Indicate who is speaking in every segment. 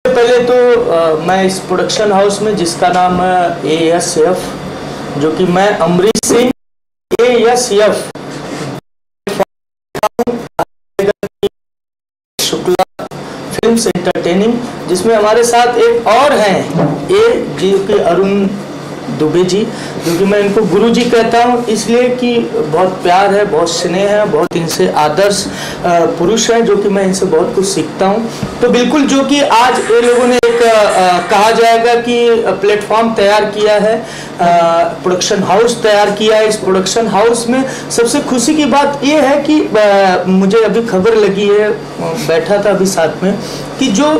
Speaker 1: पहले तो मैं इस प्रोडक्शन हाउस में, जिसका नाम है ASF, जो कि मैं Amrish Singh ASF Shukla films entertaining, जिसमें हमारे साथ एक और हैं जो कि अरुण दुबे जी, जो कि मैं इनको गुरुजी कहता हूँ इसलिए कि बहुत प्यार है, बहुत स्नेह है, बहुत इनसे आदर्श पुरुष हैं, जो कि मैं इनसे बहुत कुछ सीखता हूँ। तो बिल्कुल जो कि आज ये लोगों ने एक कहा जाएगा कि प्लेटफॉर्म तैयार किया है, प्रोडक्शन हाउस तैयार किया है। इस प्रोडक्शन हाउस में सबसे खुशी की बात ये है कि मुझे अभी खबर लगी है, बैठा था अभी साथ में, कि जो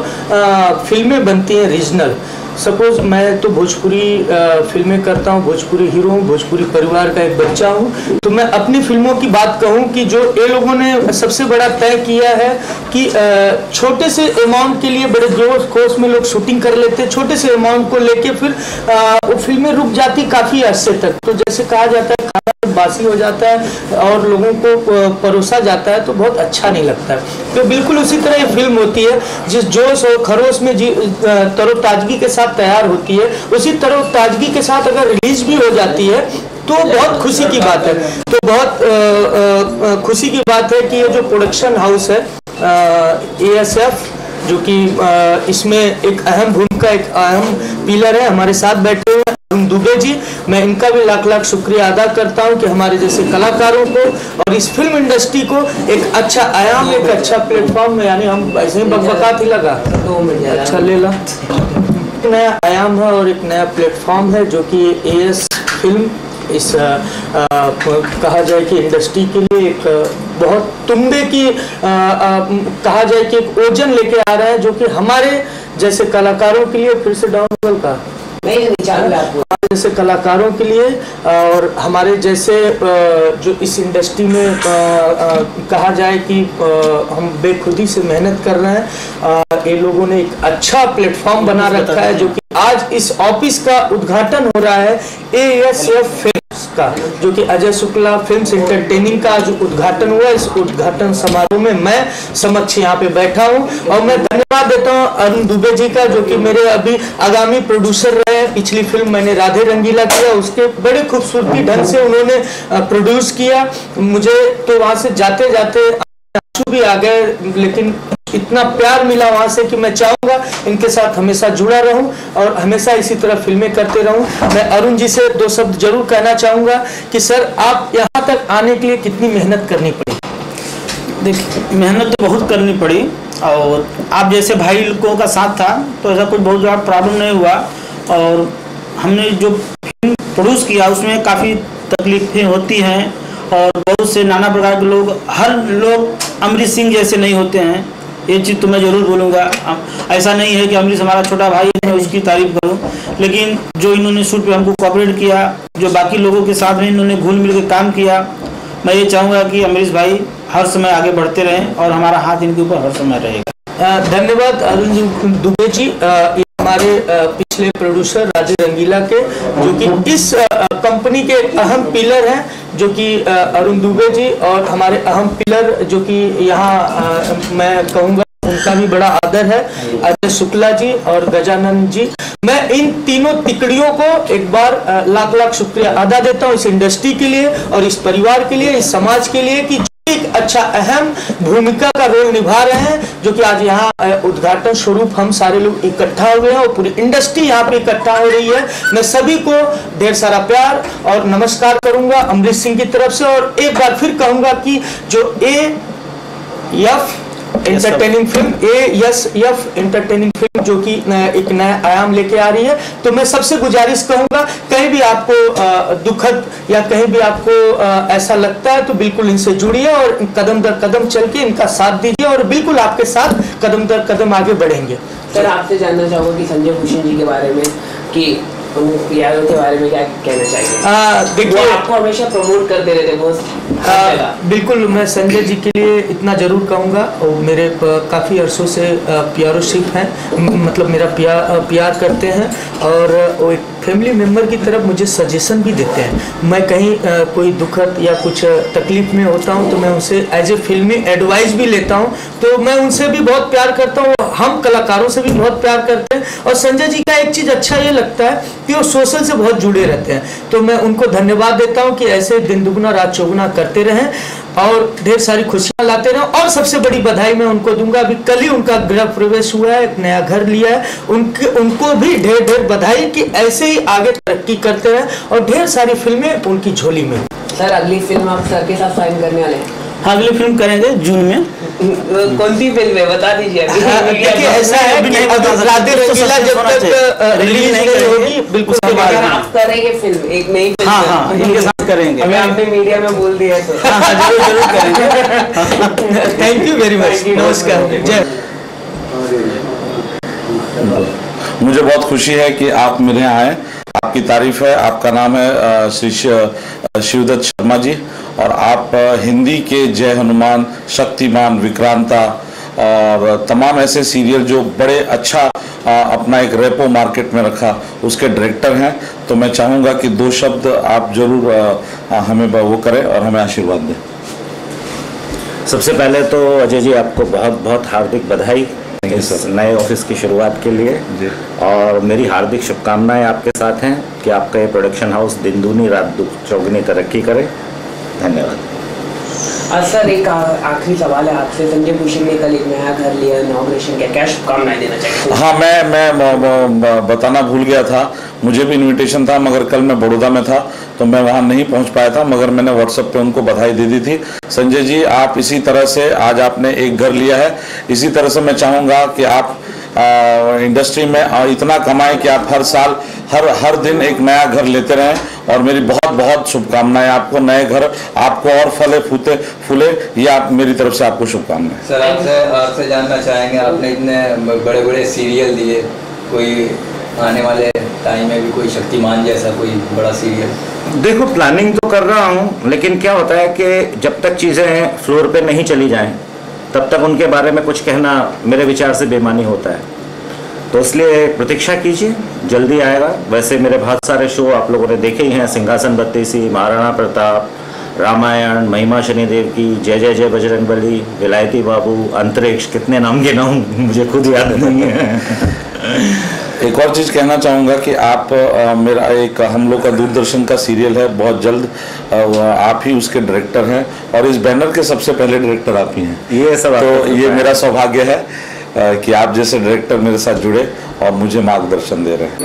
Speaker 1: फिल्में बनती हैं रीजनल, सपोज मैं तो भोजपुरी फिल्में करता हूँ, भोजपुरी हीरो हूँ, भोजपुरी परिवार का एक बच्चा हूँ, तो मैं अपनी फिल्मों की बात कहूँ कि जो ये लोगों ने सबसे बड़ा तय किया है कि छोटे से अमाउंट के लिए बड़े जोश खोश में लोग शूटिंग कर लेते हैं, छोटे से अमाउंट को लेके फिर वो फिल्में रुक जाती काफ़ी अरसे तक। तो जैसे कहा जाता है खाना बासी हो जाता है और लोगों को परोसा जाता है तो बहुत अच्छा नहीं लगता है। तो बिल्कुल उसी तरह ये फिल्म होती है, जिस जोश और खरोश में तरोताजगी के साथ तैयार होती है, उसी तरोताजगी के साथ अगर रिलीज भी हो जाती है तो बहुत खुशी की बात है। तो बहुत खुशी की बात है कि ये जो प्रोडक्शन हाउस है ASF, जो कि इसमें एक अहम भूमिका, एक अहम पिलर है, हमारे साथ बैठे हुए अरुण दुबे जी, मैं इनका भी लाख लाख शुक्रिया अदा करता हूं कि हमारे जैसे कलाकारों को और इस फिल्म इंडस्ट्री को एक अच्छा आयाम, एक अच्छा प्लेटफॉर्म, यानी हम ऐसे ही बकबकात ही लगा, अच्छा ले ला, नया आयाम है और एक नया प्लेटफॉर्म है, जो कि AS फिल्म इस कहा जाए कि इंडस्ट्री के लिए एक बहुत तुंबे की कहा जाए कि एक ओजन लेके आ रहा है, जो कि हमारे जैसे कलाकारों के लिए, फिर से डाउन का जैसे कलाकारों के लिए और हमारे जैसे जो इस इंडस्ट्री में कहा जाए कि हम बेखुदी से मेहनत कर रहे हैं, ये लोगों ने एक अच्छा प्लेटफॉर्म बना रखा है, जो कि आज इस ऑफिस का उद्घाटन हो रहा है ASF फिल्म्स का, जो कि अजय शुक्ला फिल्म्स एंटरटेनिंग का जो उद्घाटन हुआ। इस उद्घाटन समारोह में मैं समक्ष यहाँ पे बैठा हूँ और मैं धन्यवाद देता हूँ अरुण दुबे जी का, जो कि मेरे अभी आगामी प्रोड्यूसर रहे। पिछली फिल्म मैंने राधे रंगीला किया, उसके बड़े खूबसूरती ढंग से उन्होंने प्रोड्यूस किया। मुझे तो वहाँ से जाते जाते आंसू भी आ गए, लेकिन इतना प्यार मिला वहां से कि मैं चाहूंगा इनके साथ हमेशा जुड़ा रहूं और हमेशा इसी तरह फिल्में करते रहूं। मैं अरुण जी से दो शब्द जरूर कहना चाहूंगा कि सर, आप यहां तक आने के लिए कितनी मेहनत करनी पड़ी?
Speaker 2: देखिए, मेहनत तो बहुत करनी पड़ी और आप जैसे भाई लोगों का साथ था तो ऐसा कुछ बहुत ज़्यादा प्रॉब्लम नहीं हुआ। और हमने जो फिल्म प्रोड्यूस किया उसमें काफ़ी तकलीफें होती हैं और बहुत से नाना प्रकार के लोग, हर लोग अमरीश सिंह जैसे नहीं होते हैं, ये चीज़ तो मैं ज़रूर बोलूँगा। ऐसा नहीं है कि अमरीश हमारा छोटा भाई है, मैं उसकी तारीफ करूँ, लेकिन जो इन्होंने शूट पे हमको कोऑपरेट किया, जो बाकी लोगों के साथ में इन्होंने घुल मिल के काम किया, मैं ये चाहूँगा कि अमरीश भाई हर समय आगे बढ़ते रहें और हमारा हाथ इनके ऊपर हर समय रहेगा।
Speaker 1: धन्यवाद अरुण दुबे जी, हमारे पिछले प्रोड्यूसर राधे रंगीला के, जो कि इस कंपनी के अहम पिलर हैं, जो कि अरुण दुबे जी, और हमारे अहम पिलर जो कि यहाँ मैं कहूँगा उनका भी बड़ा आदर है, अजय शुक्ला जी और गजानंद जी। मैं इन तीनों तिकड़ियों को एक बार लाख लाख शुक्रिया अदा देता हूँ इस इंडस्ट्री के लिए और इस परिवार के लिए, इस समाज के लिए, कि एक अच्छा अहम भूमिका का रोल निभा रहे हैं, जो कि आज यहाँ उद्घाटन स्वरूप हम सारे लोग इकट्ठा हुए हैं और पूरी इंडस्ट्री यहाँ पे इकट्ठा हो रही है। मैं सभी को ढेर सारा प्यार और नमस्कार करूंगा अमरीश सिंह की तरफ से, और एक बार फिर कहूंगा कि जो ASF entertaining film, ASF entertaining film, जो कि एक नया आयाम लेके आ रही है, तो मैं सबसे गुजारिश कहूंगा, कहीं भी आपको दुखद या कहीं भी आपको ऐसा लगता है तो बिल्कुल इनसे जुड़िए और कदम दर कदम चल के इनका साथ दीजिए और बिल्कुल आपके साथ कदम दर कदम आगे बढ़ेंगे।
Speaker 3: सर, आपसे जानना चाहूँगा कि संजय भूषण जी के बारे में, कि यादों के बारे में क्या कहना चाहिए? देखिए, आपको हमेशा प्रमोट करते रहते बहुत।
Speaker 1: बिल्कुल, मैं संजय जी के लिए इतना जरूर कहूँगा, और मेरे काफ़ी अरसों से प्यारोशिप हैं, मतलब मेरा प्यार करते हैं और वो एक फैमिली मेम्बर की तरफ मुझे सजेशन भी देते हैं। मैं कहीं कोई दुखद या कुछ तकलीफ में होता हूं तो मैं उनसे एज ए फिल्मी एडवाइस भी लेता हूं, तो मैं उनसे भी बहुत प्यार करता हूं, हम कलाकारों से भी बहुत प्यार करते हैं। और संजय जी का एक चीज़ अच्छा ये लगता है कि वो सोशल से बहुत जुड़े रहते हैं, तो मैं उनको धन्यवाद देता हूं कि ऐसे दिन दुगुना रात चौगुना करते रहें और ढेर सारी खुशियां लाते रहें। और सबसे बड़ी बधाई मैं उनको दूंगा, अभी कल ही उनका गृह प्रवेश हुआ है, एक नया घर लिया है, उनको भी ढेर ढेर बधाई कि ऐसे ही आगे तरक्की करते रहें और ढेर सारी फिल्में उनकी झोली में।
Speaker 3: सर अगली फिल्म आप सर के साथ साइन करने वाले हैं?
Speaker 2: अगली फिल्म करेंगे जून में।
Speaker 3: कौन सी फिल्म है बता दीजिए।
Speaker 1: देखिए ऐसा है कि राधे रंगीला जब तक रिलीज नहीं होगी बिल्कुल
Speaker 3: आप करेंगे फिल्म, एक नई फिल्म।
Speaker 2: हाँ, इनके साथ करेंगे।
Speaker 3: अभी आपने मीडिया में बोल दिया तो
Speaker 2: जरूर करेंगे।
Speaker 1: थैंक यू वेरी मच, नमस्कार, जय।
Speaker 4: मुझे बहुत खुशी है कि आप मेरे यहाँ आए, आपकी तारीफ है। आपका नाम है श्री शिवदत्त शर्मा जी और आप हिंदी के जय हनुमान, शक्तिमान, विक्रांता और तमाम ऐसे सीरियल जो बड़े अच्छा अपना एक रेपो मार्केट में रखा उसके डायरेक्टर हैं। तो मैं चाहूँगा कि 2 शब्द आप जरूर हमें वो करें और हमें आशीर्वाद दें।
Speaker 5: सबसे पहले तो अजय जी आपको बहुत बहुत हार्दिक बधाई इस नए ऑफिस की शुरुआत के लिए जी। और मेरी हार्दिक शुभकामनाएं आपके साथ हैं कि आपका ये प्रोडक्शन हाउस दिन दूनी रात चौगुनी तरक्की करे। धन्यवाद।
Speaker 3: सर एक आखिरी सवाल है आपसे। संजय भूषण ने कल एक नया घर लिया, इनॉग्रेशन किया, क्या शुभकामनाएं देना चाहिए?
Speaker 4: हाँ, मैं बताना भूल गया था, मुझे भी इनविटेशन था मगर कल मैं बड़ौदा में था तो मैं वहाँ नहीं पहुँच पाया था, मगर मैंने व्हाट्सएप पे उनको बधाई दे दी थी। संजय जी आप इसी तरह से आज आपने एक घर लिया है, इसी तरह से मैं चाहूँगा कि आप इंडस्ट्री में इतना कमाएं कि आप हर साल हर दिन एक नया घर लेते रहें और मेरी बहुत बहुत शुभकामनाएं आपको। नए घर आपको और फूले ये आप मेरी तरफ से आपको शुभकामनाएं।
Speaker 6: सर आपसे जानना चाहेंगे, आपने इतने बड़े बड़े सीरियल दिए, कोई आने वाले टाइम में भी कोई शक्तिमान जैसा कोई बड़ा सीरियल?
Speaker 5: देखो प्लानिंग तो कर रहा हूँ, लेकिन क्या होता है कि जब तक चीज़ें फ्लोर पे नहीं चली जाएं तब तक उनके बारे में कुछ कहना मेरे विचार से बेमानी होता है। तो इसलिए प्रतीक्षा कीजिए, जल्दी आएगा। वैसे मेरे बहुत सारे शो आप लोगों ने देखे ही हैं, सिंहासन बत्तीसी, महाराणा प्रताप, रामायण, महिमा शनिदेव की, जय जय जय बजरंगबली, विलायती बाबू, अंतरिक्ष, कितने नाम गिनाऊं मुझे खुद याद नहीं है।
Speaker 4: एक और चीज़ कहना चाहूँगा कि आप मेरा एक हम लोग का दूरदर्शन का सीरियल है, बहुत जल्द आप ही उसके डायरेक्टर हैं और इस बैनर के सबसे पहले डायरेक्टर आप ही हैं।
Speaker 5: ये सब
Speaker 4: तो ये मेरा सौभाग्य है कि आप जैसे डायरेक्टर मेरे साथ जुड़े और मुझे मार्गदर्शन दे रहे हैं।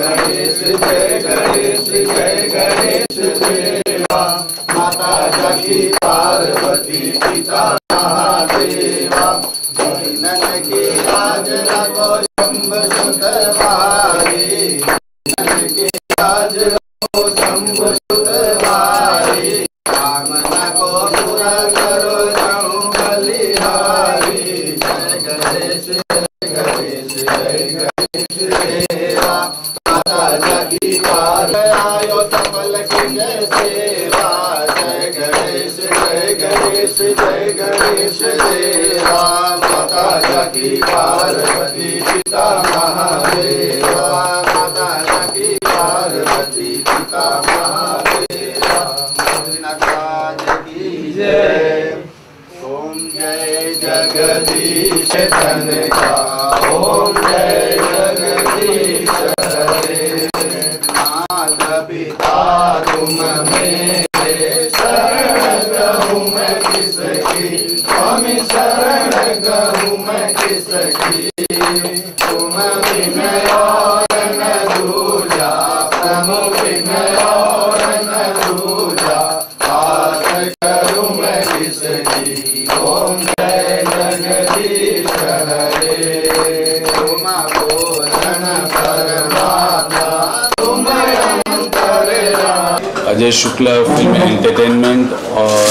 Speaker 7: अजय शुक्ला फिल्म एंटरटेनमेंट और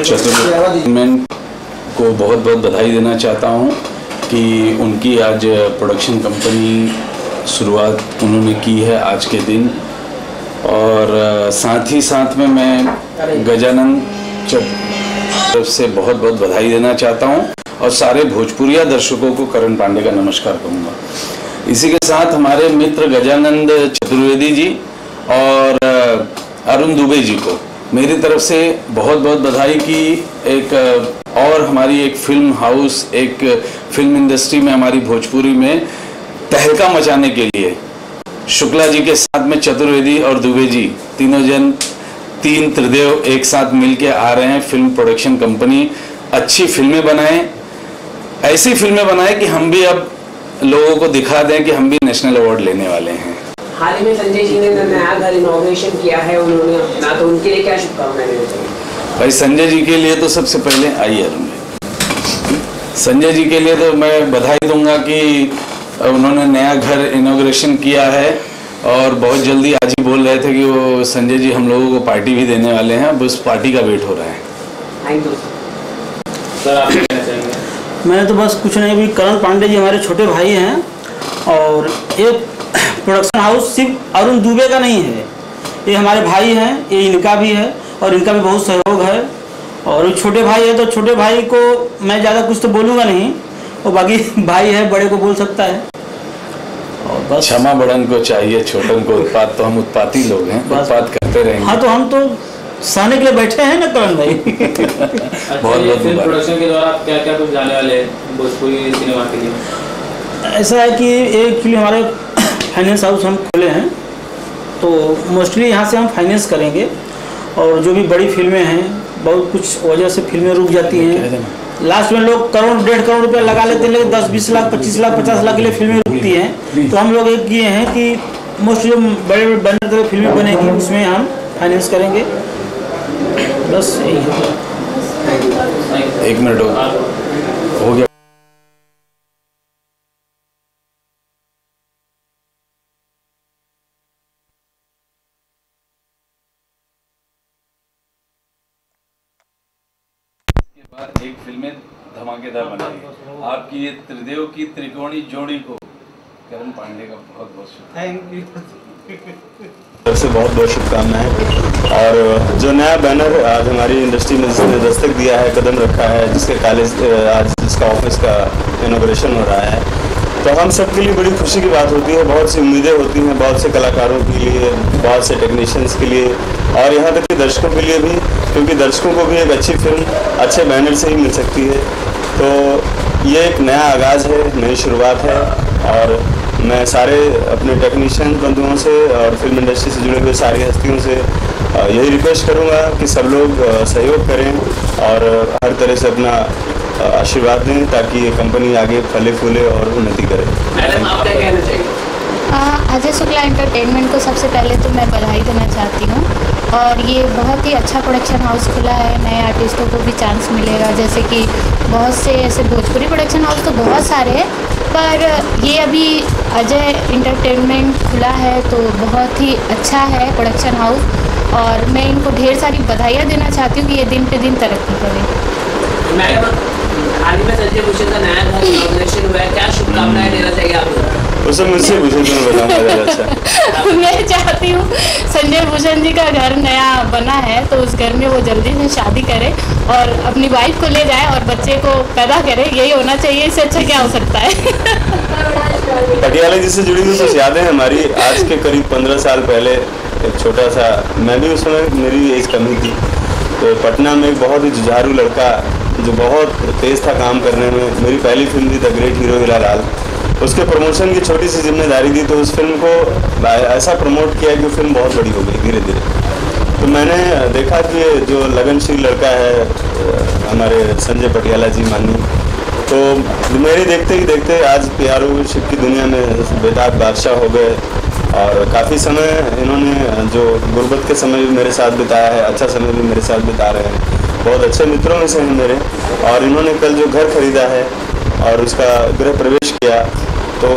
Speaker 7: चतुर्वेद को बहुत बहुत बधाई देना चाहता हूं कि उनकी आज प्रोडक्शन कंपनी शुरुआत उन्होंने की है आज के दिन। और साथ ही साथ में मैं गजानन तरफ से बहुत बहुत बधाई देना चाहता हूं और सारे भोजपुरिया दर्शकों को करण पांडे का नमस्कार कहूँगा। इसी के साथ हमारे मित्र गजानंद चतुर्वेदी जी और अरुण दुबे जी को मेरी तरफ से बहुत बहुत बधाई कि एक और हमारी एक फिल्म हाउस, एक फिल्म इंडस्ट्री में, हमारी भोजपुरी में तहलका मचाने के लिए शुक्ला जी के साथ में चतुर्वेदी और दुबे जी तीनों जन, तीन त्रिदेव एक साथ मिलके आ रहे हैं। फिल्म प्रोडक्शन कंपनी अच्छी फिल्में बनाएं, ऐसी फिल्में बनाएं कि हम भी अब लोगों को दिखा दें कि हम भी नेशनल अवार्ड लेने वाले हैं।
Speaker 3: हाल ही में संजय जी ने नया घर इनॉग्रेशन किया है उन्होंने अपना, तो उनके लिए क्या शुभकामनाएं देना चाहिए?
Speaker 7: भाई संजय जी के लिए तो सबसे पहले आइए अरुण, संजय जी के लिए तो मैं बधाई दूंगा कि उन्होंने नया घर इनॉग्रेशन किया है और बहुत जल्दी आज ही बोल रहे थे कि वो संजय जी हम लोगों को पार्टी भी देने वाले हैं, बस पार्टी का वेट हो रहा है।
Speaker 3: Thank you
Speaker 8: sir. आप क्या कहना चाहेंगे?
Speaker 2: मैंने तो बस कुछ नहीं, भी करण पांडे जी हमारे छोटे भाई हैं और ये प्रोडक्शन हाउस सिर्फ अरुण दुबे का नहीं है, ये हमारे भाई हैं, ये इनका भी है और इनका भी बहुत सहयोग है। और छोटे भाई है तो छोटे भाई को मैं ज़्यादा कुछ तो बोलूँगा नहीं, और बाकी भाई है बड़े को बोल सकता है। और बस
Speaker 7: क्षमा बड़न को चाहिए छोटन को उत्पाद, तो हम उत्पाती लोग हैं, उत्पाद करते रहेंगे।
Speaker 2: हाँ, तो हम तो सहने के लिए बैठे हैं ना करण भाई।
Speaker 8: बहुत ये फिल्म प्रोडक्शन के द्वारा आप क्या क्या कुछ जाने वाले हैं भोजपुरी सिनेमा के लिए?
Speaker 2: ऐसा है कि एक्चुअली हमारे फाइनेंस हाउस हम खोले हैं, तो मोस्टली यहाँ से हम फाइनेंस करेंगे और जो भी बड़ी फिल्में हैं, बहुत कुछ वजह से फिल्में रुक जाती हैं। लास्ट में लोग करोड़ 1.5 करोड़ रुपया लगा लेते हैं, लेकिन 10, 20 लाख, 25 लाख, 50 लाख के लिए फिल्में रुकती हैं। तो हम लोग एक ये हैं कि मोस्टली जो बड़े बड़े बैनर तरह फिल्में बनेगी उसमें हम फाइनेंस करेंगे, बस यही है।
Speaker 7: एक मिनट हो गया। एक फिल्में धमाकेदार बनाई। आपकी ये त्रिदेव की त्रिकोणी जोड़ी को करण पांडे का बहुत बहुत
Speaker 9: शुक्रिया, से बहुत बहुत शुभकामनाएं। और जो नया बैनर आज हमारी इंडस्ट्री में जिसने दस्तक दिया है, कदम रखा है, जिसके कॉलेज आज जिसका ऑफिस का इनॉग्रेशन हो रहा है, तो हम सब के लिए बड़ी खुशी की बात होती है। बहुत सी उम्मीदें होती हैं, बहुत से कलाकारों के लिए, बहुत से टेक्नीशियंस के लिए और यहाँ तक कि दर्शकों के लिए भी, क्योंकि दर्शकों को भी एक अच्छी फिल्म अच्छे बैनर से ही मिल सकती है। तो ये एक नया आगाज़ है, नई शुरुआत है और मैं सारे अपने टेक्नीशियन बंधुओं से और फिल्म इंडस्ट्री से जुड़े हुए सारी हस्तियों से यही रिक्वेस्ट करूँगा कि सब लोग सहयोग करें और हर तरह से अपना आशीर्वाद दें ताकि ये कंपनी आगे फले फूले और उन्नति करे।
Speaker 3: मैडम आप क्या कहना चाहिए?
Speaker 10: अजय शुक्ला एंटरटेनमेंट को सबसे पहले तो मैं बधाई देना चाहती हूँ और ये बहुत ही अच्छा प्रोडक्शन हाउस खुला है, नए आर्टिस्टों को भी चांस मिलेगा। जैसे कि बहुत से ऐसे भोजपुरी प्रोडक्शन हाउस तो बहुत सारे हैं, पर ये अभी अजय एंटरटेनमेंट खुला है तो बहुत ही अच्छा है प्रोडक्शन हाउस और मैं इनको ढेर सारी बधाइयाँ देना चाहती हूँ कि ये दिन पे दिन तरक्की करें।
Speaker 3: मैडम हाल ही में संजय भूषण का नया घर इनॉग्रेशन हुआ है, क्या शुभकामनाएं देना चाहिए आप?
Speaker 9: उसे मुझसे पूछे तो मैं बताऊंगा। अच्छा
Speaker 10: मैं चाहती हूँ संजय भूषण जी का घर नया बना है तो उस घर में वो जल्दी से शादी करे और अपनी वाइफ को ले जाए और बच्चे को पैदा करे, यही होना चाहिए। इससे अच्छा क्या हो सकता है?
Speaker 9: पटियाला जी से जुड़ी हुई कुछ यादें हमारी आज के करीब 15 साल पहले, एक छोटा सा, मैं भी उस समय मेरी एज कमी थी, तो पटना में एक बहुत ही जुझारू लड़का जो बहुत तेज़ था काम करने में, मेरी पहली फिल्म थी द ग्रेट हीरो हीरालाल, उसके प्रमोशन की छोटी सी जिम्मेदारी दी, तो उस फिल्म को ऐसा प्रमोट किया कि फिल्म बहुत बड़ी हो गई धीरे धीरे। तो मैंने देखा कि जो लगनशील लड़का है हमारे संजय पटियाला जी मानी, तो मेरे देखते ही देखते आज PRO शिप की दुनिया में बेताब बादशाह हो गए और काफ़ी समय इन्होंने जो गुर्बत के समय भी मेरे साथ बिताया है, अच्छा समय भी मेरे साथ बिता रहे हैं, बहुत अच्छे मित्रों में से हैं मेरे। और इन्होंने कल जो घर खरीदा है और उसका गृह प्रवेश किया, तो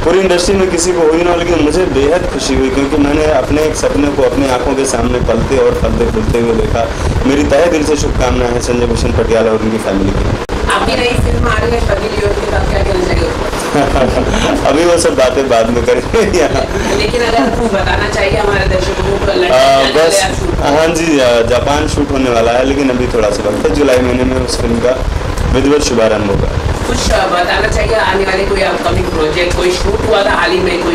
Speaker 9: पूरी इंडस्ट्री में किसी को हुई ना, लेकिन मुझे बेहद खुशी हुई क्योंकि मैंने अपने एक सपने को अपनी आंखों के सामने पलते और फलते फूलते हुए देखा। मेरी तहे दिल से शुभकामनाएं हैं संजय भूषण पटियाला और उनकी फैमिली की।
Speaker 3: आपकी नई फिल्म आ रही है पगली लियोन के साथ, क्या कहना चाहिए?
Speaker 9: अभी वो सब बातें बाद में करेंगे।
Speaker 3: लेकिन अगर आपको बताना चाहिए हमारे दर्शकों को,
Speaker 9: बस हाँ जी, जापान शूट होने वाला है, लेकिन अभी थोड़ा सा वक्त है, जुलाई महीने में उस फिल्म का विधिवत शुभारंभ होगा।
Speaker 3: कुछ बताना चाहिए आने वाले कोई अपकमिंग प्रोजेक्ट, कोई शूट हुआ था हाल ही में, कोई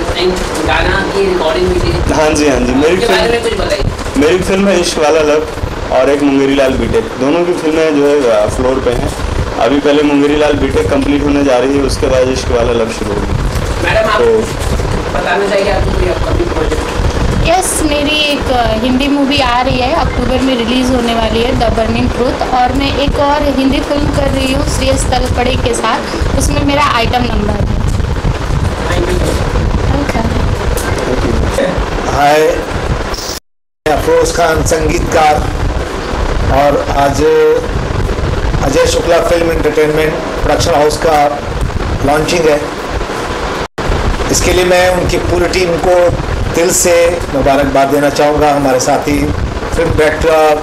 Speaker 3: गाना की रिकॉर्डिंग हुई थी?
Speaker 9: हाँ जी,
Speaker 3: उसके बारे में कुछ बताइए।
Speaker 9: मेरी फिल्म है इश्क वाला लव और एक मुंगेरी लाल बीटेक, दोनों की फिल्में जो है फ्लोर पे हैं। अभी पहले मुंगेरी लाल बीटेक कंप्लीट होने जा रही है, उसके बाद इश्क वाला लव शुरू होगी।
Speaker 3: मैडम आप बताना चाहिए आपको कोई अपकमिंग प्रोजेक्ट?
Speaker 10: यस, मेरी एक हिंदी मूवी आ रही है, अक्टूबर में रिलीज़ होने वाली है, द बर्निंग ट्रूथ। और मैं एक और हिंदी फिल्म कर रही हूँ श्रेयस तलपड़े के साथ, उसमें मेरा आइटम नंबर है।
Speaker 11: हाय, अफरोज खान संगीतकार, और आज Ajay Shukla film entertainment production house का लॉन्चिंग है। इसके लिए मैं उनकी पूरी टीम को दिल से मुबारकबाद देना चाहूँगा। हमारे साथी फिल्म डायरेक्टर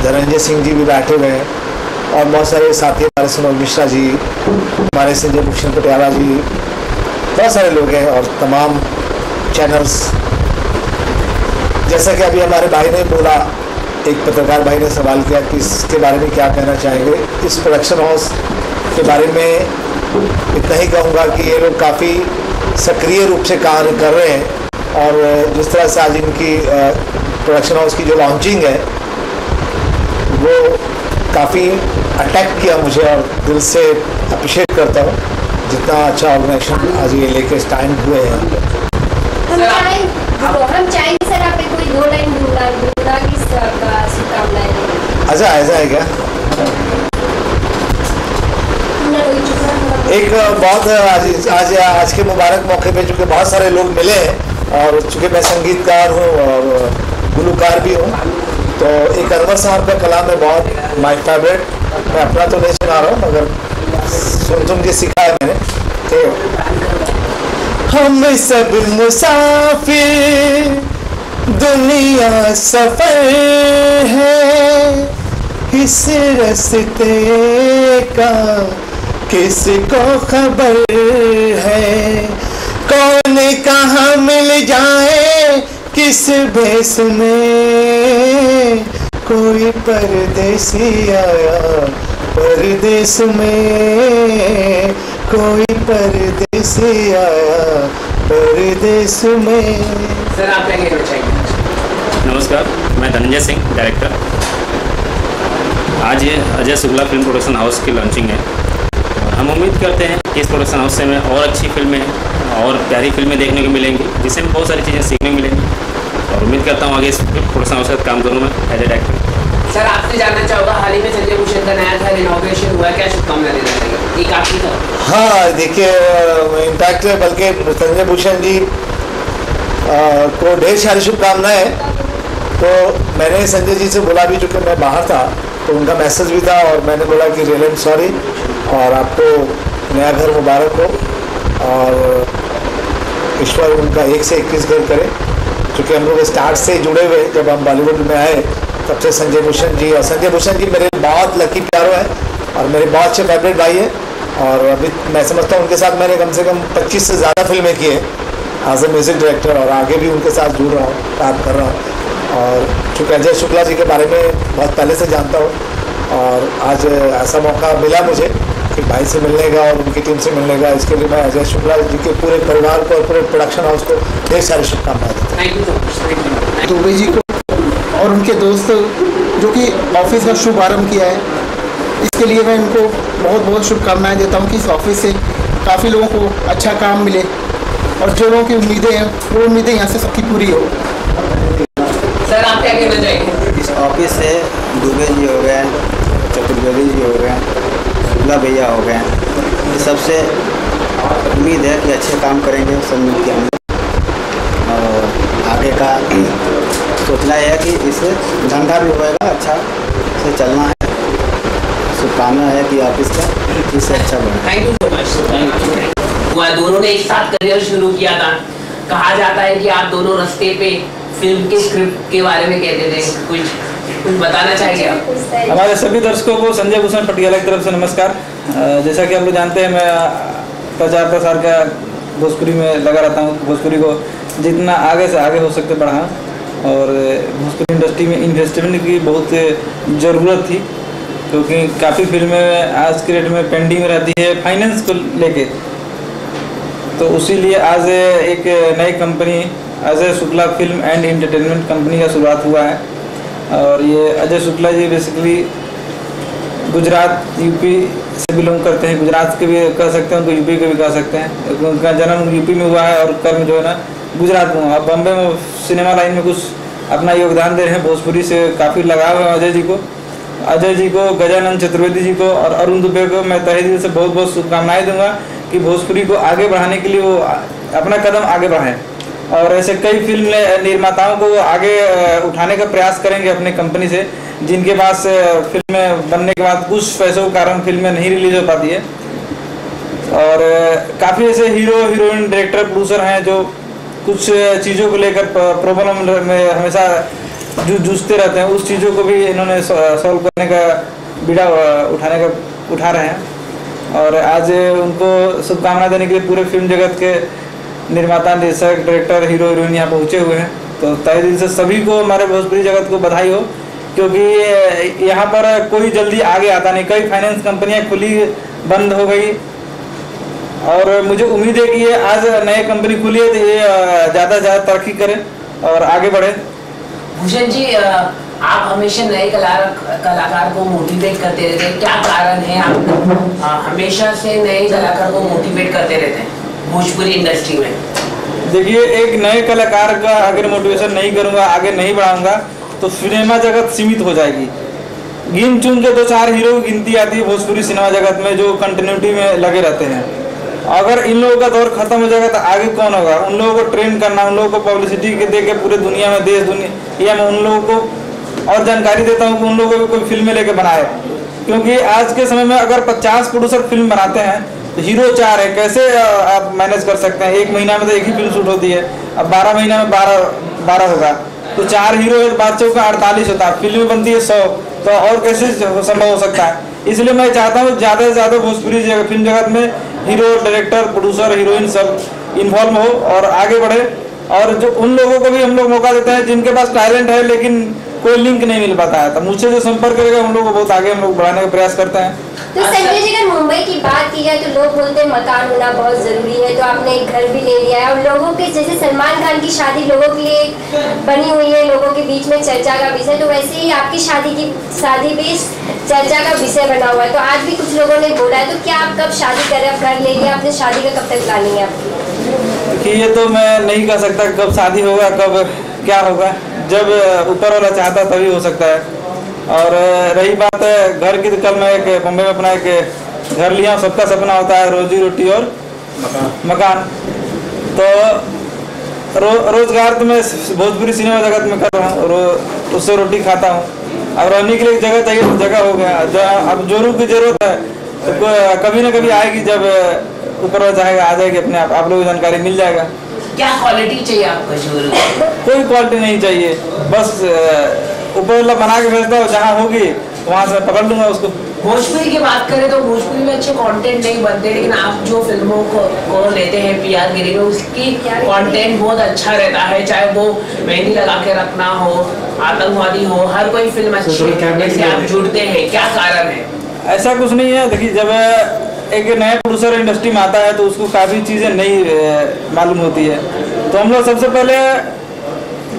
Speaker 11: धनंजय सिंह जी भी बैठे हुए हैं, और बहुत सारे साथी हमारे सुनोद मिश्रा जी, हमारे संजय भूषण पटियाला जी, बहुत सारे लोग हैं, और तमाम चैनल्स। जैसा कि अभी हमारे भाई ने बोला, एक पत्रकार भाई ने सवाल किया कि इसके बारे में क्या कहना चाहेंगे। इस प्रोडक्शन हाउस के बारे में इतना ही कहूँगा कि ये लोग काफ़ी सक्रिय रूप से कार्य कर रहे हैं, और जिस तरह से आज इनकी प्रोडक्शन हाउस की जो लॉन्चिंग है वो काफ़ी अटैक किया मुझे, और दिल से अप्रिशिएट करता हूँ जितना अच्छा ऑर्गेनाइजेशन आज ये लेके स्टैंड हुए हैं।
Speaker 12: हम चाहेंगे सर आप कोई 2 लाइन बोलना कि आपका शुभकामनाएं।
Speaker 11: अच्छा, ऐसा है क्या? एक बहुत आज के मुबारक मौके पे चूँकि बहुत सारे लोग मिले हैं, और चूँकि मैं संगीतकार हूँ और गुलूकार भी हूँ, तो एक अनवर साहब का कलाम है बहुत माय फेवरेट। मैं अपना तो नहीं सुना रहा हूँ, मगर सुन के सीखा है मैंने। तो हम सब मुसाफिर, दुनिया सफर है, इस रस्ते का किसको खबर है, कौन कहाँ मिल जाए किस भेस में, कोई परदेसी आया परदेस में, कोई परदेसी आया परदेस में।
Speaker 3: सर आप क्या कहना चाहेंगे?
Speaker 8: नमस्कार, मैं धनंजय सिंह, डायरेक्टर। आज Ajay Shukla film production house की लॉन्चिंग है। हम उम्मीद करते हैं कि इस प्रोडक्शन हाउस से हमें और अच्छी फिल्में और प्यारी फिल्में देखने को मिलेंगी, जिससे हमें बहुत सारी चीज़ें सीखने को मिलेंगी, और उम्मीद करता हूँ आगे इस प्रोडक्शन हाउस के साथ काम करूँ मैं एज ए डायरेक्टर।
Speaker 3: सर आपसे जानना चाहूँगा, हाल ही में संजय भूषण का नया घर इनॉग्रेशन हुआ, क्या शुभकामना देना चाहिए? एक आपकी तरफ।
Speaker 11: हाँ, देखिए, इम्पैक्ट बल्कि संजय भूषण जी को ढेर सारी शुभकामनाएं। तो मैंने संजय जी से बोला भी, चूँकि मैं बाहर था तो उनका मैसेज भी था, और मैंने बोला कि रियली सॉरी, और आपको नया घर मुबारक हो, और ईश्वर उनका 1 से 21 घर करे। चूँकि हम लोग स्टार्ट से जुड़े हुए, जब हम बॉलीवुड में आए तब से संजय भूषण जी, और संजय भूषण जी मेरे बहुत लकी प्यारो हैं, और मेरे बहुत अच्छे फेवरेट भाई हैं। और अभी मैं समझता हूँ उनके साथ मैंने कम से कम 25 से ज़्यादा फिल्में की हैं एज ए म्यूज़िक डायरेक्टर, और आगे भी उनके साथ जुड़ रहा हूँ, काम कर रहा हूँ। और चूँकि अजय शुक्ला जी के बारे में बहुत पहले से जानता हूँ, और आज ऐसा मौका मिला मुझे कि भाई से मिलने का और उनकी टीम से मिलने का, इसके लिए मैं अजय शुक्ला जी के पूरे परिवार को और पूरे प्रोडक्शन हाउस को ढेर सारी शुभकामनाएं देता हूँ।
Speaker 13: दुबे जी को और उनके दोस्त जो कि ऑफिस का शुभारम्भ किया है, इसके लिए मैं इनको बहुत बहुत शुभकामनाएं देता हूँ कि इस ऑफिस से काफ़ी लोगों को अच्छा काम मिले, और जो लोगों की उम्मीदें हैं वो उम्मीदें यहाँ से सबकी पूरी हो।
Speaker 3: सर आप क्या कहना चाहेंगे?
Speaker 14: इस ऑफिस से दुबे जी हो गए, चतुर्वेदी जी हो गए, शुक्ला भैया हो गए, ये सबसे उम्मीद है कि अच्छे काम करेंगे सब मिल के हम, और आगे का सोचना है कि इससे धंधा भी होएगा, अच्छा से चलना है। शुभकामना है कि ऑफिस का इससे अच्छा बने।
Speaker 3: Thank you so much. दोनों ने एक साथ करियर शुरू किया था, कहा जाता है कि आप दोनों रास्ते पे फिल्म के स्क्रिप्ट के बारे में कहते थे, कुछ बताना चाहेंगे आप?
Speaker 2: हमारे सभी दर्शकों को संजय भूषण पटियाला की तरफ से नमस्कार। जैसा कि आप लोग जानते हैं, मैं प्रचार का भोजपुरी में लगा रहता हूँ। भोजपुरी को जितना आगे से आगे हो सकते बढ़ाएं, और भोजपुरी इंडस्ट्री में इन्वेस्टमेंट की बहुत ज़रूरत थी,
Speaker 15: क्योंकि काफ़ी फिल्में आज के डेट में पेंडिंग में रहती है फाइनेंस को लेके। तो उसीलिए आज एक नई company Ajay Shukla film and entertainment company का शुरुआत हुआ है। और ये अजय शुक्ला जी बेसिकली गुजरात यूपी से बिलोंग करते हैं, गुजरात के भी कह सकते हैं, उनको यूपी के भी कह सकते हैं। उनका जन्म यूपी में हुआ है और कर्म जो है ना गुजरात में हुआ। अब बम्बे में सिनेमा लाइन में कुछ अपना योगदान दे रहे हैं, भोजपुरी से काफ़ी लगाव है अजय जी को, गजानन चतुर्वेदी जी को और अरुण दुबे को मैं तहे दिल से बहुत बहुत शुभकामनाएं दूंगा कि भोजपुरी को आगे बढ़ाने के लिए वो अपना कदम आगे बढ़ाएं और ऐसे कई फिल्म निर्माताओं को आगे उठाने का प्रयास करेंगे अपने कंपनी से, जिनके पास फिल्में बनने के बाद कुछ पैसों के कारण फिल्में नहीं रिलीज हो पाती है। और काफ़ी ऐसे हीरो हीरोइन डायरेक्टर प्रोड्यूसर हैं जो कुछ चीज़ों को लेकर प्रॉब्लम में हमेशा जूझते रहते हैं, उस चीज़ों को भी इन्होंने सॉल्व करने का बीड़ा उठा रहे हैं। और आज उनको शुभकामना देने के लिए पूरे फिल्म जगत के निर्माता, निर्देशक, डायरेक्टर, हीरो हीरोइन यहाँ पहुँचे हुए हैं। तो तहे दिल से सभी को, हमारे भोजपुरी जगत को बधाई हो, क्योंकि यहाँ पर कोई जल्दी आगे आता नहीं। कई फाइनेंस कंपनियाँ खुली, बंद हो गई और मुझे उम्मीद है कि ये आज नई कंपनी खुली है तो ये ज़्यादा से ज़्यादा तरक्की करे और आगे बढ़े।
Speaker 3: भूषण जी, आप हमेशा नए कलाकार को मोटिवेट करते रहते हैं, क्या कारण है आप हमेशा से नए कलाकार को मोटिवेट करते रहते हैं भोजपुरी इंडस्ट्री में?
Speaker 15: देखिए, एक नए कलाकार का अगर मोटिवेशन नहीं करूँगा, आगे नहीं बढ़ाऊँगा तो सिनेमा जगत सीमित हो जाएगी। गिन चुन के 2-4 हीरो की गिनती आती है भोजपुरी सिनेमा जगत में जो कंटिन्यूटी में लगे रहते हैं। अगर इन लोगों का दौर खत्म हो जाएगा तो आगे कौन होगा? उन लोगों को ट्रेन करना, उन लोगों को पब्लिसिटी के दे के पूरे दुनिया में, देश दुनिया में उन लोगों को और जानकारी देता हूँ कि उन लोगों को कोई फिल्में लेके बनाए। क्योंकि आज के समय में अगर 50 प्रोड्यूसर फिल्म बनाते हैं तो हीरो 4 है, कैसे आप मैनेज कर सकते हैं? एक महीना में तो एक ही फिल्म शूट होती है, अब 12 महीना में 12 होगा तो 4 हीरो है, बादशाह का 48 होता है, फिल्म बनती है 100, तो और कैसे संभव हो सकता है? इसलिए मैं चाहता हूँ ज़्यादा से ज़्यादा भोजपुरी फिल्म जगत में हीरो, डायरेक्टर, प्रोड्यूसर, हीरोइन सब इन्वॉल्व हो और आगे बढ़े। और जो उन लोगों को भी हम लोग मौका देते हैं जिनके पास टैलेंट है लेकिन कोई लिंक नहीं मिल पाता है, तो मुझसे जो संपर्क करेगा उन लोगों को बहुत आगे हम लोग बढ़ाने का प्रयास करते हैं।
Speaker 12: तो संजय जी, अगर मुंबई की बात की जाए तो लोग बोलते हैं मकान होना बहुत जरूरी है, तो आपने एक घर भी ले लिया है और लोगों के जैसे सलमान खान की शादी लोगों के लिए बनी हुई है, लोगों के बीच में चर्चा का विषय, तो वैसे ही आपकी शादी भी चर्चा का विषय बना हुआ है। तो आज भी कुछ लोगों ने बोला है, तो क्या आप कब शादी करें? आप घर ले लिया, अपनी शादी का कब तक प्लानिंग है आपकी?
Speaker 15: कि ये तो मैं नहीं कह सकता कब शादी होगा, कब क्या होगा। जब ऊपर वाला चाहता तभी हो सकता है। और रही बात घर की, तो कल मैं एक बम्बई में अपना एक घर लिया हूँ। सबका सपना होता है रोजी रोटी और मकान। तो रोजगार तो मैं भोजपुरी सिनेमा जगत में कर रहा हूँ, उससे रोटी खाता हूँ। अब रहने के लिए एक जगह चाहिए, तो जगह हो गया। अब जोरू की जरूरत है तो कभी ना कभी आएगी, जब ऊपर वाला चाहेगा आ जाएगी अपने आप लोगों को जानकारी मिल जाएगा।
Speaker 3: क्या क्वालिटी चाहिए आपको जोरू?
Speaker 15: कोई क्वालिटी नहीं चाहिए, बस ऊपर वाला बना के भेजता हो, जहाँ होगी वहाँ से पकड़ लूंगा उसको।
Speaker 3: भोजपुरी की बात करें तो भोजपुरी में अच्छे कंटेंट नहीं बनते, लेकिन आप जो फिल्मों को लेते हैं PR गिरी में, उसकी कंटेंट बहुत अच्छा रहता है। चाहे वो मेहंदी लगा के रखना हो, आतंकवादी हो, हर कोई फिल्म अच्छी है। जैसे आप जुड़ते हैं, क्या कारण है?
Speaker 15: ऐसा कुछ नहीं है। देखिए, जब एक नया प्रोड्यूसर इंडस्ट्री में आता है तो उसको काफ़ी चीज़ें नहीं मालूम होती है। तो हम लोग सबसे पहले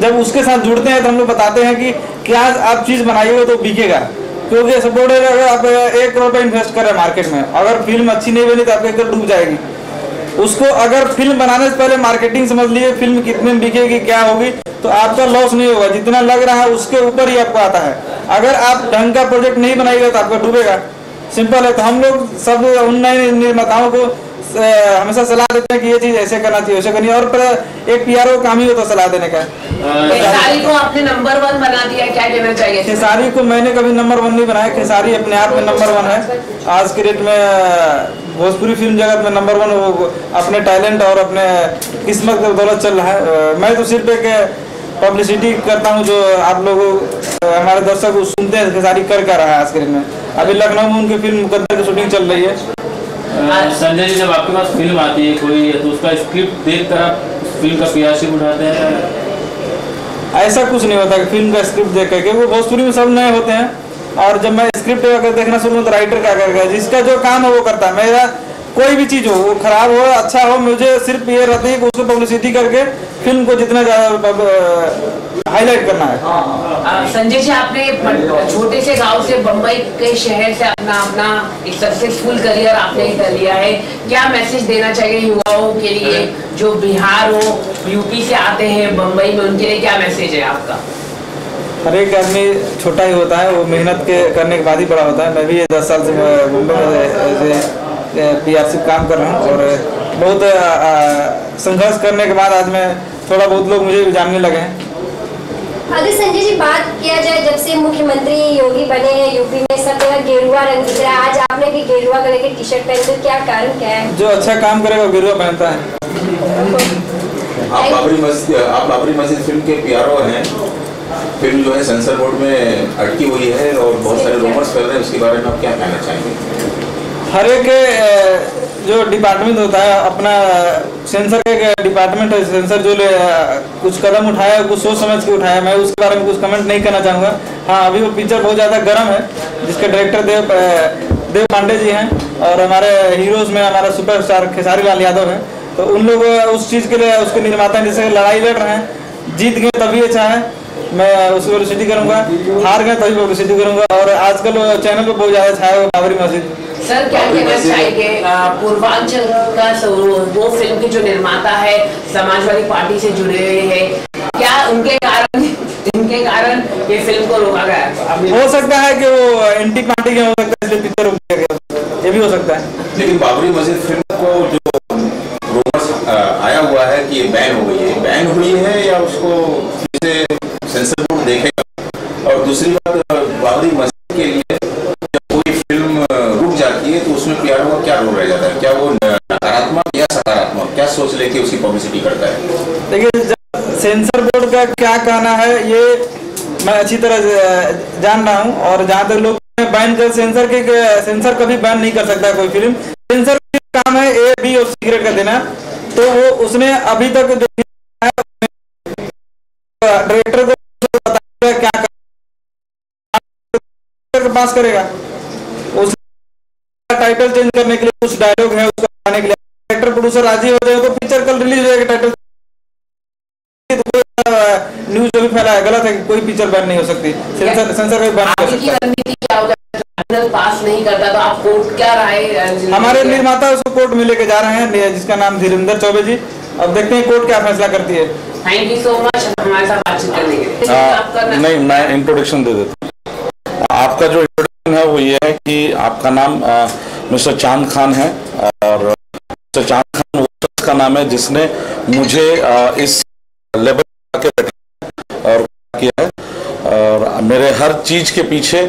Speaker 15: जब उसके साथ जुड़ते हैं तो हम लोग बताते हैं कि क्या आप चीज़ बनाइए तो बिकेगा। क्योंकि सपोर्ट है, अगर आप 1 करोड़ रुपये इन्वेस्ट कर रहे हैं मार्केट में, अगर फिल्म अच्छी नहीं बनी तो आपकी एकदम डूब जाएगी। उसको अगर फिल्म बनाने से पहले मार्केटिंग समझ लीजिए, फिल्म कितने में बिकेगी, क्या होगी, तो आपका लॉस नहीं होगा। जितना लग रहा है उसके ऊपर ही आपको आता है। अगर आप ढंग का प्रोजेक्ट नहीं बनाइएगा तो आपका डूबेगा, सिंपल है। तो हम लोग सब उन नए निर्माताओं को हमेशा सलाह देते हैं कि ये चीज़ ऐसे करना चाहिए, वैसे करनी है। और एक PR का काम ही होता है सलाह देने का।
Speaker 3: खेसारी को आपने नंबर 1 बना दिया, क्या कहना चाहिए?
Speaker 15: खेसारी को मैंने कभी नंबर 1 नहीं बनाया। खेसारी अपने आप में नंबर 1 है। आज के डेट में भोजपुरी फिल्म जगत में नंबर 1 वो अपने टैलेंट और अपने किस्मत की बदौलत चल रहा है। मैं तो सिर्फ एक पब्लिसिटी करता हूँ, जो आप लोग हमारे दर्शक सुनते हैं। खेसारी कर रहा है आज के डेट में। अभी लखनऊ में उनकी फिल्म मुकद्दर की शूटिंग चल रही है।
Speaker 16: संजय जी, जब आपके पास फिल्म आती है कोई, तो उसका स्क्रिप्ट देखकर आप फिल्म का PR उठाते हैं?
Speaker 15: ऐसा कुछ नहीं होता कि फिल्म का स्क्रिप्ट देख करके, वो भोजपुरी में सब नए होते हैं और जब मैं स्क्रिप्ट अगर देखना शुरू तो राइटर क्या करेगा, जिसका जो काम है वो करता है। मेरा कोई भी चीज़ हो, वो खराब हो अच्छा हो, मुझे सिर्फ ये रहती है कि उसको पब्लिसिटी करके फिल्म को जितना ज़्यादा हाईलाइट करना है।
Speaker 3: संजय जी, आपने छोटे से गांव से बम्बई के शहर से अपना एक सक्सेसफुल करियर आपने कर लिया है। क्या मैसेज देना चाहिए युवाओं के लिए जो बिहार हो, यूपी से आते हैं बम्बई में, उनके लिए क्या मैसेज है आपका?
Speaker 15: हर एक आदमी छोटा ही होता है, वो मेहनत के करने के बाद ही बड़ा होता है। मैं भी 10 साल से मुंबई में PRC काम कर रहा हूँ और बहुत संघर्ष करने के बाद आज मैं थोड़ा बहुत लोग मुझे भी जानने लगे हैं।
Speaker 12: अगर संजय जी बात किया जाए, जब से मुख्यमंत्री योगी बने हैं यूपी में सब जगह गेरुआ रंग दिख रहा है, आज आपने भी गेरुआ कलर की टी-शर्ट पहनी, तो क्या कारण क्या है?
Speaker 15: जो अच्छा काम करेगा वो गेरुआ पहनता है।
Speaker 17: आप बाबरी मस्जिद फिल्म के PRO हैं। फिल्म जो है सेंसर बोर्ड में अटकी हुई है और बहुत सारे रूमर्स फैल रहे हैं, उसके बारे में आप क्या कहना चाहेंगे?
Speaker 15: हर एक जो डिपार्टमेंट होता है अपना, सेंसर का एक डिपार्टमेंट है, सेंसर जो कुछ कदम उठाया कुछ सोच समझ के उठाया, मैं उसके बारे में कुछ कमेंट नहीं करना चाहूँगा। हाँ, अभी वो पिक्चर बहुत ज़्यादा गर्म है, जिसके डायरेक्टर देव पांडे जी हैं और हमारे हीरोज़ में हमारा सुपरस्टार खेसारी लाल यादव हैं। तो उन लोग उस चीज़ के लिए उसके निर्माता जैसे लड़ाई लड़ रहे हैं। जीत गए तभी अच्छा है, मैं उसकी पब्लिसिटी करूँगा, हार गए तभी पब्लिसिटी करूँगा। और आजकल चैनल पर बहुत ज़्यादा छाया हुआ बाबरी मस्जिद।
Speaker 3: सर, क्या कहना चाहेंगे पूर्वांचल का वो फिल्म के जो निर्माता है समाजवादी पार्टी से जुड़े हुए हैं, क्या उनके कारण ये फिल्म को रोका गया?
Speaker 15: हो सकता है कि वो एंटी पार्टी के हो सकता है, इसलिए पिक्चर रोक दिया गया, ये भी हो सकता है।
Speaker 17: लेकिन बाबरी मस्जिद फिल्म को जो रूमर्स आया हुआ है कि ये बैन हो गई है, बैन हुई है या उसको फिर से सेंसर बोर्ड देखेगा? और दूसरी बात, बाबरी मस्जिद के लिए जब कोई फिल्म रुक जाती है तो उसमें PRO का क्या रोल रह जाता है? क्या वो नकारात्मक या सकारात्मक, क्या सोच लेके उसकी पब्लिसिटी करता है?
Speaker 15: देखिए, सेंसर बोर्ड का क्या कहना है ये मैं अच्छी तरह जान रहा हूँ। और जहाँ तक लोग बैन कर, सेंसर कभी बैन नहीं कर सकता कोई फिल्म। सेंसर का काम है A, B और C ग्रेड का देना, तो वो उसने अभी तक जो डायरेक्टर को बताया क्या पास करेगा, उस टाइटल चेंज करने के लिए कुछ डायलॉग है उसको बनाने के लिए डायरेक्टर प्रोड्यूसर राजी हो जाए तो पिक्चर कल रिलीज हो जाएगा। टाइटल न्यूज जो भी फैला है गलत है कि कोई पिक्चर बैन नहीं हो सकती, सेंसर का बैन नहीं हो सकता।
Speaker 3: पास नहीं करता तो आप कोर्ट क्या राय?
Speaker 15: हमारे निर्माता उसको कोर्ट में लेके जा रहे हैं, जिसका नाम धीरेन्द्र चौबे जी। अब देखते हैं कोर्ट क्या फैसला करती है।
Speaker 3: थैंक यू सो मच हमारे साथ बातचीत करने के लिए।
Speaker 4: नहीं, मैं इंट्रोडक्शन दे देता हूँ। आपका जो इंट्रोडक्शन है वो ये है कि आपका नाम मिस्टर चांद खान है और मिस्टर चांद खान वो शख्स का नाम है जिसने मुझे इस लेवल के बैठा और किया है। और मेरे हर चीज़ के पीछे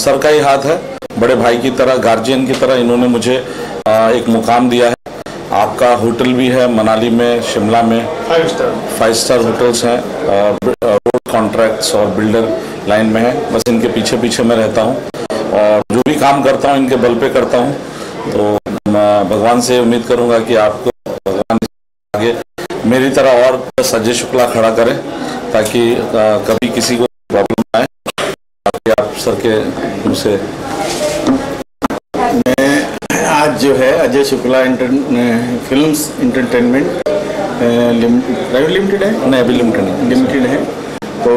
Speaker 4: सर का ही हाथ है। बड़े भाई की तरह, गार्जियन की तरह इन्होंने मुझे एक मुकाम दिया है। आपका होटल भी है मनाली में, शिमला में 5 स्टार होटल्स हैं, रोड कॉन्ट्रैक्ट्स और बिल्डर लाइन में है। बस इनके पीछे पीछे मैं रहता हूँ और जो भी काम करता हूँ इनके बल पे करता हूँ। तो मैं भगवान से उम्मीद करूँगा कि आपको भगवान आगे मेरी तरह और अजय शुक्ला खड़ा करें ताकि कभी किसी को प्रॉब्लम आए। ताकि आप सर के मुझसे
Speaker 18: आज जो है Ajay Shukla films entertainment private limited है,
Speaker 4: नहीं अभी लिमिटेड
Speaker 18: है, तो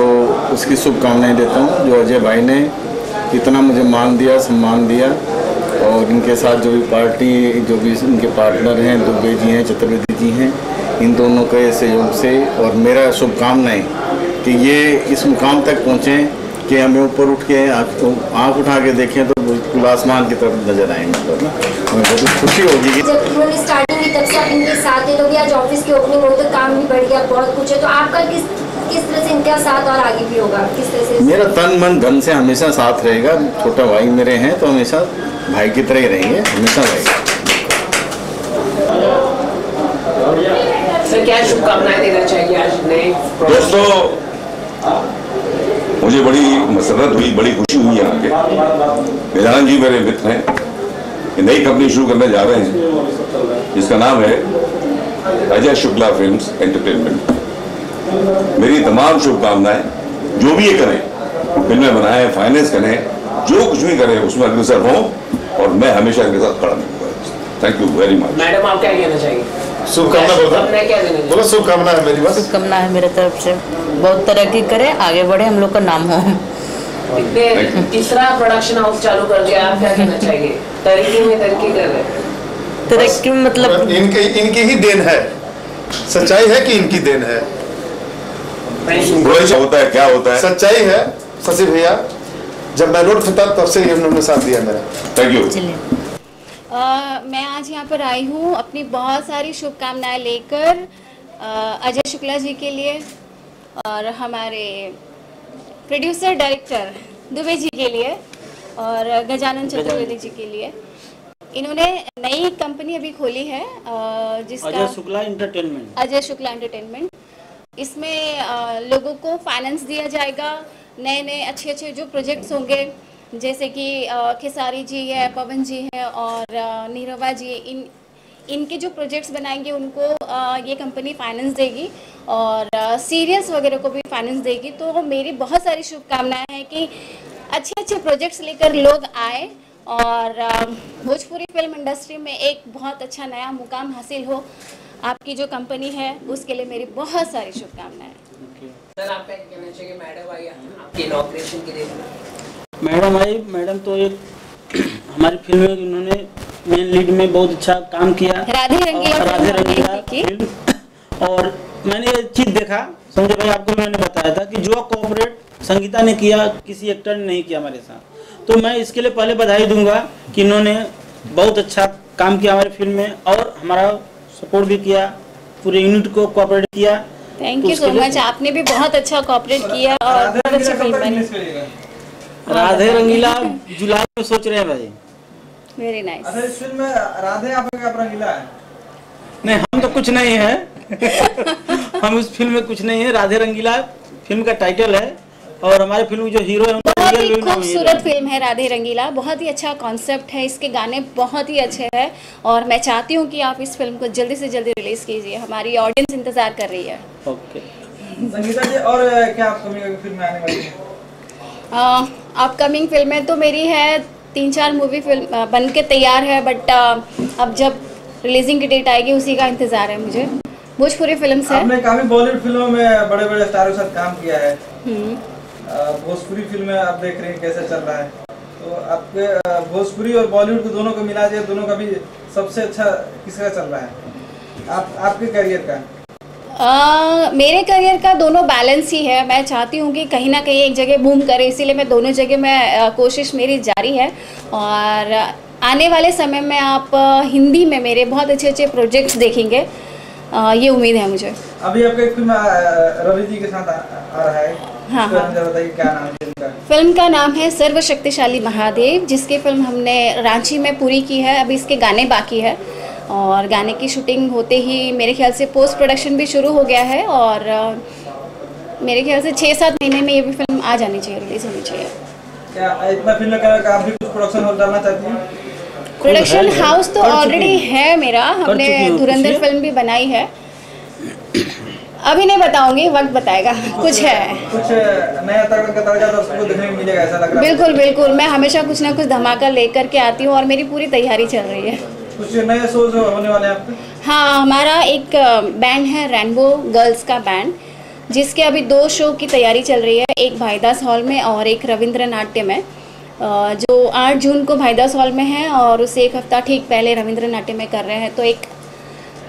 Speaker 18: उसकी शुभकामनाएं देता हूँ। जो अजय भाई ने इतना मुझे मान दिया, सम्मान दिया और इनके साथ जो भी पार्टी, जो भी इनके पार्टनर हैं, दुबे जी हैं, चतुर्वेदी जी हैं, इन दोनों के सहयोग से और मेरा शुभकामनाएं कि ये इस मुकाम तक पहुँचें कि हमें ऊपर उठ के आँख उठा के देखें तो बिल्कुल आसमान की तरफ नजर आएंगे। तो हमें बहुत खुशी होगी कि
Speaker 12: जब उन्होंने स्टार्टिंग की तब से आप इनके साथ हैं, तो भी आज ऑफिस की ओपनिंग हो तो काम भी बढ़ गया, बहुत कुछ है, तो आपका किस तरह से इनका साथ और आगे भी होगा, किस तरह से?
Speaker 18: मेरा तन मन धन से हमेशा साथ रहेगा। छोटा भाई मेरे हैं तो हमेशा भाई की तरह ही रहेंगे, हमेशा रहेगा।
Speaker 3: सर, क्या शुभकामनाएं देना चाहिए आज नए?
Speaker 19: दोस्तों, मुझे बड़ी मसरत हुई, बड़ी खुशी हुई यहाँ के निधान जी मेरे मित्र हैं, ये नई कंपनी शुरू करने जा रहे हैं जिसका नाम है अजय शुक्ला फिल्म्स एंटरटेनमेंट। मेरी तमाम शुभकामनाएं, जो भी ये करें, फिल्में बनाएं, फाइनेंस करें, जो कुछ भी करे उसमें अग्रसर हों और मैं हमेशा इनके साथ खड़ा रहूंगा। Thank you very much.
Speaker 3: Madam आप क्या कहना चाहिए?
Speaker 11: शुभकामना बोलो, शुभकामना है मेरी बस।
Speaker 20: शुभकामना है मेरे तरफ से, बहुत तरक्की करे, आगे बढ़े, हम लोग का नाम हो।
Speaker 3: तीसरा प्रोडक्शन हाउस चालू कर दिया, आप क्या कहना चाहिए? तरक्की में तरक्की कर रहे हैं।
Speaker 20: तरक्की मतलब
Speaker 11: इनकी ही देन है, सच्चाई है कि इनकी देन है।
Speaker 19: होता है क्या होता है,
Speaker 11: सच्चाई है शशि भैया, जब मैं रोड था तब से उन्होंने साथ दिया मेरा।
Speaker 19: Thank you.
Speaker 21: मैं आज यहाँ पर आई हूँ अपनी बहुत सारी शुभकामनाएं लेकर अजय शुक्ला जी के लिए और हमारे प्रोड्यूसर डायरेक्टर दुबे जी के लिए और गजानन चतुर्वेदी जी के लिए। इन्होंने नई कंपनी अभी खोली है जिसका
Speaker 2: अजय शुक्ला एंटरटेनमेंट।
Speaker 21: अजय शुक्ला एंटरटेनमेंट। इसमें लोगों को फाइनेंस दिया जाएगा, नए नए अच्छे अच्छे जो प्रोजेक्ट्स होंगे जैसे कि खेसारी जी है, पवन जी है और नीरवा जी, इनके जो प्रोजेक्ट्स बनाएंगे उनको ये कंपनी फाइनेंस देगी और सीरियल्स वगैरह को भी फाइनेंस देगी। तो मेरी बहुत सारी शुभकामनाएं हैं कि अच्छे अच्छे प्रोजेक्ट्स लेकर लोग आए और भोजपुरी फिल्म इंडस्ट्री में एक बहुत अच्छा नया मुकाम हासिल हो। आपकी जो कंपनी है उसके लिए मेरी बहुत सारी शुभकामनाएं।
Speaker 3: सर आप क्या कहना चाहिए? मैडम आई आपकी इनॉग्रेशन के लिए।
Speaker 2: मैडम आई, मैडम तो एक हमारी फिल्म में इन्होंने मेन लीड में बहुत अच्छा काम किया,
Speaker 21: राधे रंगीला
Speaker 2: फिल्म। और मैंने ये चीज़ देखा, संजय भाई आपको मैंने बताया था कि जो कोऑपरेट संगीता ने किया किसी एक्टर ने नहीं किया हमारे साथ। तो मैं इसके लिए पहले बधाई दूंगा कि इन्होंने बहुत अच्छा काम किया हमारी फिल्म में और हमारा सपोर्ट भी किया, पूरे यूनिट को कोऑपरेट किया।
Speaker 21: थैंक यू सो मच, आपने भी बहुत अच्छा कोऑपरेट किया और बहुत अच्छी फिल्म बनी।
Speaker 2: राधे रंगीला जुलाई में सोच रहे हैं भाई।
Speaker 21: Very nice.
Speaker 15: अच्छा इस फिल्म में राधे आपका रंगीला है?
Speaker 2: नहीं, हम तो कुछ नहीं है हम उस फिल्म में कुछ नहीं है। राधे रंगीला फिल्म का टाइटल है और हमारे फिल्म में जो हीरो है
Speaker 21: बहुत ही खूबसूरत फिल्म है राधे रंगीला। बहुत ही अच्छा कॉन्सेप्ट है, इसके गाने बहुत ही अच्छे हैं और मैं चाहती हूँ कि आप इस फिल्म को जल्दी से जल्दी रिलीज कीजिए। हमारी ऑडियंस इंतजार कर रही है।
Speaker 2: ओके
Speaker 15: संगीता जी, और क्या अपकमिंग फिल्म आने वाली है?
Speaker 21: अपकमिंग फिल्में तो मेरी है 3-4 मूवी फिल्म बन के तैयार है, बट अब जब रिलीजिंग की डेट आएगी उसी का इंतज़ार है मुझे। भोजपुरी फिल्म से
Speaker 15: आपने काफ़ी बॉलीवुड फिल्मों में बड़े बड़े स्टारों के साथ काम किया है। भोजपुरी फिल्म में आप देख रहे हैं कैसे चल रहा है, तो आपके भोजपुरी और बॉलीवुड को दोनों को मिला दिया, दोनों का भी सबसे अच्छा किसका चल रहा है आपके करियर का?
Speaker 21: मेरे करियर का दोनों बैलेंस ही है। मैं चाहती हूँ कि कहीं ना कहीं एक जगह बूम करे, इसीलिए मैं दोनों जगह में कोशिश मेरी जारी है और आने वाले समय में आप हिंदी में मेरे बहुत अच्छे अच्छे प्रोजेक्ट्स देखेंगे, ये उम्मीद है मुझे।
Speaker 15: अभी आपका एक फिल्म रवि जी के साथ आ रहा है।
Speaker 21: हाँ हाँ,
Speaker 15: बताइए क्या नाम है फिल्म का?
Speaker 21: फिल्म का नाम है सर्वशक्तिशाली महादेव, जिसकी फिल्म हमने रांची में पूरी की है। अभी इसके गाने बाकी है और गाने की शूटिंग होते ही मेरे ख्याल से पोस्ट प्रोडक्शन भी शुरू हो गया है और मेरे ख्याल से 6-7 महीने में ये भी फिल्म आ जानी चाहिए, रिलीज होनी चाहिए।
Speaker 15: क्या इतना फिल्म का आप भी कुछ प्रोडक्शन हाउस डालना चाहती हैं?
Speaker 21: प्रोडक्शन हाउस तो ऑलरेडी है मेरा, हमने धुरंधर फिल्म भी बनाई है। अभी नहीं बताऊंगी, वक्त बताएगा। कुछ है,
Speaker 15: कुछ नया तड़का दर्शकों को देखने को मिलेगा ऐसा लग रहा है?
Speaker 21: बिल्कुल बिल्कुल, मैं हमेशा कुछ ना कुछ धमाका लेकर के आती हूँ और मेरी पूरी तैयारी चल रही है।
Speaker 15: कुछ नए शोज होने वाले हैं आपके?
Speaker 21: हाँ, हमारा एक बैंड है रेनबो गर्ल्स का बैंड, जिसके अभी 2 शो की तैयारी चल रही है, एक भाईदास हॉल में और एक रविंद्र नाट्य में। जो 8 जून को भाईदास हॉल में है और उसे एक हफ्ता ठीक पहले रविंद्र नाट्य में कर रहे हैं। तो एक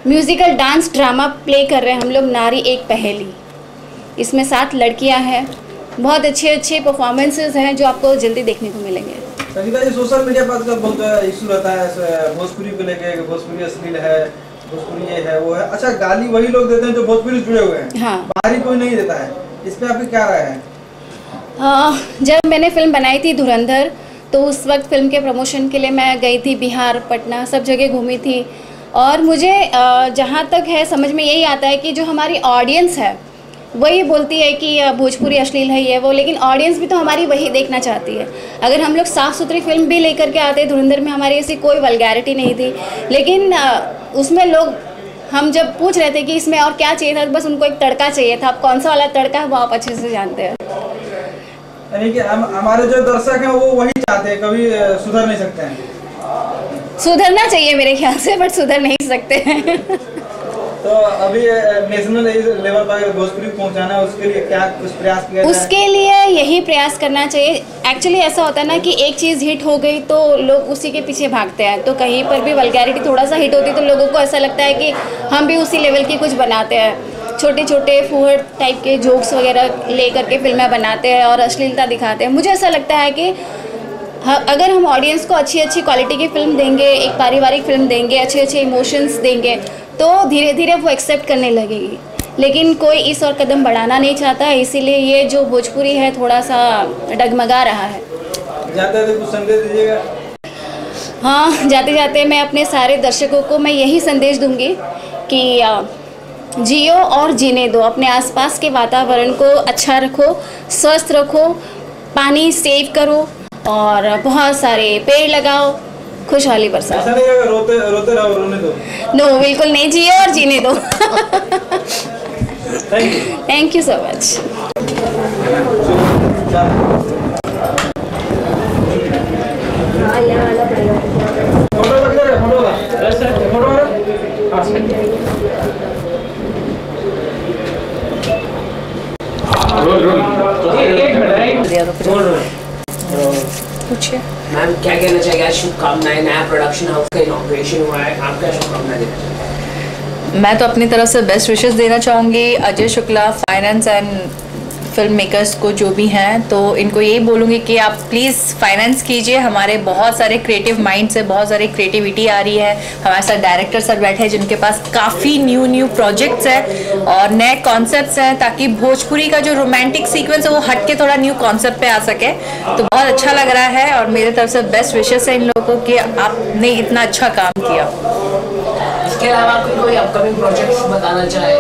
Speaker 21: म्यूजिकल डांस ड्रामा प्ले कर रहे हैं हम लोग, नारी एक पहेली। इसमें 7 लड़कियां हैं, बहुत अच्छे अच्छे परफॉर्मेंसेस हैं जो आपको जल्दी देखने को मिलेंगे।
Speaker 15: संगीता जी, सोशल मीडिया पर का बहुत इशू रहता है भोजपुरी को लेके, भोजपुरी अश्लील है, भोजपुरी ये है वो है। अच्छा, गाली वही लोग देते हैं जो भोजपुरी जुड़े हुए हैं,
Speaker 21: हाँ,
Speaker 15: बाहरी कोई नहीं देता है। इस पे आपकी क्या राय है?
Speaker 21: जब मैंने फिल्म बनाई थी धुरंधर, तो उस वक्त फिल्म के प्रमोशन के लिए मैं गई थी बिहार, पटना, सब जगह घूमी थी और मुझे जहाँ तक है समझ में यही आता है कि जो हमारी ऑडियंस है वही बोलती है कि भोजपुरी अश्लील है ये वो, लेकिन ऑडियंस भी तो हमारी वही देखना चाहती है। अगर हम लोग साफ़ सुथरी फिल्म भी लेकर के आते, धुरंधर में हमारी ऐसी कोई वल्गैरिटी नहीं थी, लेकिन उसमें लोग, हम जब पूछ रहे थे कि इसमें और क्या चाहिए था, बस उनको एक तड़का चाहिए था। अब कौन सा वाला तड़का है वो आप अच्छे से जानते हैं।
Speaker 15: यानी कि हमारे जो दर्शक हैं वो वही चाहते हैं, कभी सुधर नहीं सकते हैं।
Speaker 21: सुधरना चाहिए मेरे ख्याल से, बट सुधर नहीं सकते हैं।
Speaker 15: तो अभी नेशनल लेवल पर भोजपुरी पहुंचाना है, उसके लिए क्या कुछ प्रयास किया जाए?
Speaker 21: उसके लिए यही प्रयास करना चाहिए। एक्चुअली ऐसा होता है ना कि एक चीज़ हिट हो गई तो लोग उसी के पीछे भागते हैं, तो कहीं पर भी वल्गैरिटी थोड़ा सा हिट होती है तो लोगों को ऐसा लगता है कि हम भी उसी लेवल की कुछ बनाते हैं। छोटे छोटे फूहड़ टाइप के जोक्स वगैरह ले करके फिल्में बनाते हैं और अश्लीलता दिखाते हैं। मुझे ऐसा लगता है कि अगर हम ऑडियंस को अच्छी अच्छी क्वालिटी की फिल्म देंगे, एक पारिवारिक फिल्म देंगे, अच्छे अच्छे इमोशंस देंगे, तो धीरे धीरे वो एक्सेप्ट करने लगेगी। लेकिन कोई इस और कदम बढ़ाना नहीं चाहता, इसीलिए ये जो भोजपुरी है थोड़ा सा डगमगा रहा है।
Speaker 15: जाते जाते कुछ संदेश दीजिएगा।
Speaker 21: हाँ, जाते जाते मैं अपने सारे दर्शकों को मैं यही संदेश दूंगी कि जियो और जीने दो। अपने आसपास के वातावरण को अच्छा रखो, स्वस्थ रखो, पानी सेव करो और बहुत सारे पेड़ लगाओ, खुशहाली बरसाओ।
Speaker 15: ऐसा नहीं है रोते रोते रहो, रोने दो।
Speaker 21: नो, बिल्कुल नहीं, जियो और जीने दो। Thank you so much.
Speaker 3: पूछिए मैम, क्या कहना चाहिए? आज शुभकामनाएं, नया प्रोडक्शन हाउस का इनॉग्रेशन हुआ है, आप क्या शुभकामनाएं देना चाहिए?
Speaker 20: मैं तो अपनी तरफ से बेस्ट विशेस देना चाहूँगी Ajay Shukla finance and film makers को जो भी हैं, तो इनको यही बोलूँगी कि आप प्लीज़ फाइनेंस कीजिए। हमारे बहुत सारे क्रिएटिव माइंड से बहुत सारी क्रिएटिविटी आ रही है। हमारे साथ डायरेक्टर सर बैठे हैं जिनके पास काफ़ी न्यू प्रोजेक्ट्स हैं और नए कॉन्सेप्ट्स हैं, ताकि भोजपुरी का जो रोमांटिक सीक्वेंस है वो हट के थोड़ा न्यू कॉन्सेप्ट पे आ सके। तो बहुत अच्छा लग रहा है और मेरे तरफ से बेस्ट विशेस है इन लोगों को कि आपने इतना अच्छा काम किया।
Speaker 3: इसके अलावा कोई अपकमिंग प्रोजेक्ट्स बताना चाहे?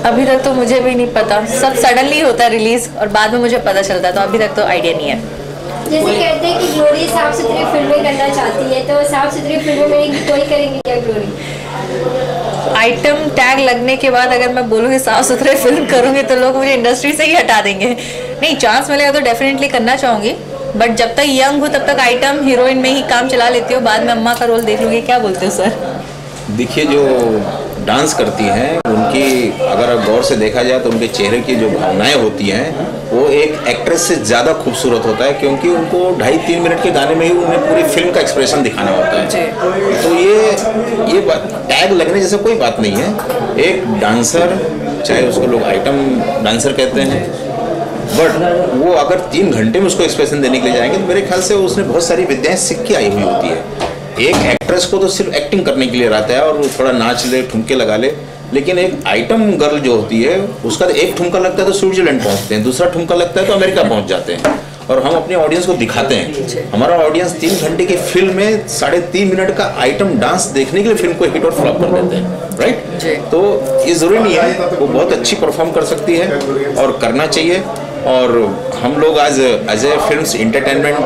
Speaker 20: अभी तक तो मुझे भी नहीं पता, सब सडनली होता है रिलीज और बाद में मुझे पता चलता है, तो अभी तक तो आइडिया नहीं है।
Speaker 12: जैसे कहते हैं कि ग्लोरी साफ सुथरी फिल्में करना चाहती है, तो साफ सुथरी फिल्में में कोई करेंगी क्या ग्लोरी?
Speaker 20: आइटम टैग लगने के बाद अगर मैं बोलूँगी साफ सुथरे फिल्म करूँगी तो लोग मुझे इंडस्ट्री से ही हटा देंगे। नहीं, चांस मिलेगा तो डेफिनेटली करना चाहूँगी, बट जब तक यंग हूँ तब तक आइटम हीरोइन में ही काम चला लेती हूँ, बाद में अम्मा का रोल देख लूँगी। क्या बोलते हो सर?
Speaker 17: देखिए, जो डांस करती हैं उनकी अगर गौर से देखा जाए तो उनके चेहरे की जो भावनाएं होती हैं वो एक एक्ट्रेस से ज़्यादा खूबसूरत होता है, क्योंकि उनको 2.5-3 मिनट के गाने में ही उन्हें पूरी फिल्म का एक्सप्रेशन दिखाना होता है। तो ये बात टैग लगने जैसे कोई बात नहीं है। एक डांसर, चाहे उसको लोग आइटम डांसर कहते हैं, बट वो अगर 3 घंटे में उसको एक्सप्रेशन देने के लिए जाएंगे तो मेरे ख्याल से उसने बहुत सारी विद्याएं सीख के आई हुई होती है। एक एक्ट्रेस को तो सिर्फ एक्टिंग करने के लिए रहता है और वो थोड़ा नाच ले, ठुमके लगा ले, लेकिन एक आइटम गर्ल जो होती है उसका एक ठुमका लगता है तो स्विट्जरलैंड पहुंचते हैं, दूसरा ठुमका लगता है तो अमेरिका पहुंच जाते हैं, और हम अपने ऑडियंस को दिखाते हैं। हमारा ऑडियंस 3 घंटे की फिल्म में 3.5 मिनट का आइटम डांस देखने के लिए फिल्म को हिट और फ्लॉप कर देते हैं, राइट? तो ये ज़रूरी नहीं है, वो बहुत अच्छी परफॉर्म कर सकती है और करना चाहिए। और हम लोग आज अजय फिल्म्स एंटरटेनमेंट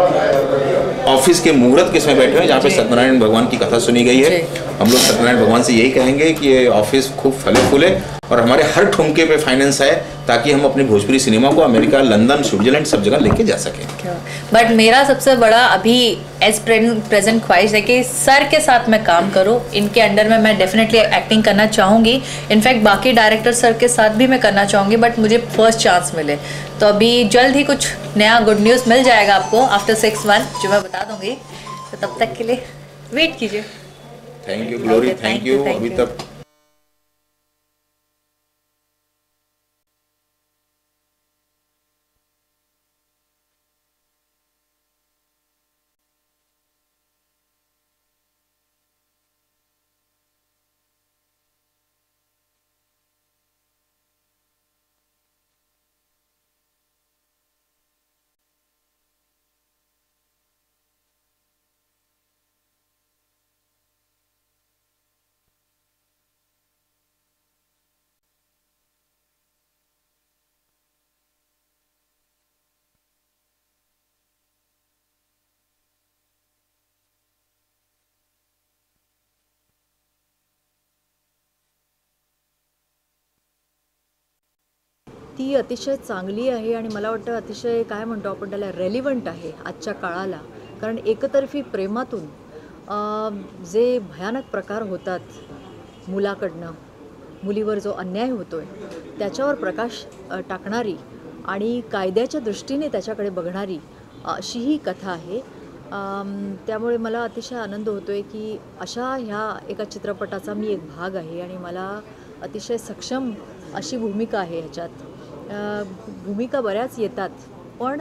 Speaker 17: ऑफिस के मुहूर्त के समय बैठे हैं जहाँ पे सत्यनारायण भगवान की कथा सुनी गई है। हम लोग सत्यनारायण भगवान से यही कहेंगे कि ये ऑफिस खूब फले फूले और हमारे हर ठुमके पे फाइनेंस आए, ताकि हम अपनी भोजपुरी सिनेमा को अमेरिका, लंदन, स्विट्जरलैंड सब जगह लेके जा सकें।
Speaker 20: बट मेरा सबसे बड़ा अभी एज प्रेजेंट ख्वाहिश है कि सर के साथ मैं काम करूं, इनके अंडर में मैं डेफिनेटली एक्टिंग करना चाहूँगी। इनफैक्ट बाकी डायरेक्टर सर के साथ भी मैं करना चाहूँगी, बट मुझे फर्स्ट चांस मिले। तो अभी जल्द ही कुछ नया गुड न्यूज़ मिल जाएगा आपको आफ्टर 6 मंथ, जो मैं बता दूँगी। तो तब तक के लिए वेट कीजिए।
Speaker 17: Thank you glory, thank you. अभी तक
Speaker 1: ती अतिशय चांगली आहे आणि मला वाटतं अतिशय काय म्हणतो आपण त्याला रेलिव्हंट आहे आजच्या काळाला. कारण एकतर्फी प्रेमातून जे भयानक प्रकार होतात मुलाकडनं, मुलीवर जो अन्याय होतो आहे त्याच्यावर प्रकाश टाकणारी आणि कायद्याच्या दृष्टीने त्याच्याकडे बघणारी अशी ही कथा आहे. त्यामुळे मला अतिशय आनंद होतो आहे की अशा ह्या एका चित्रपटाचा मी एक भाग आहे आणि मला अतिशय सक्षम अशी भूमिका आहे ह्याच्यात. भूमिका बऱ्याच येतात पण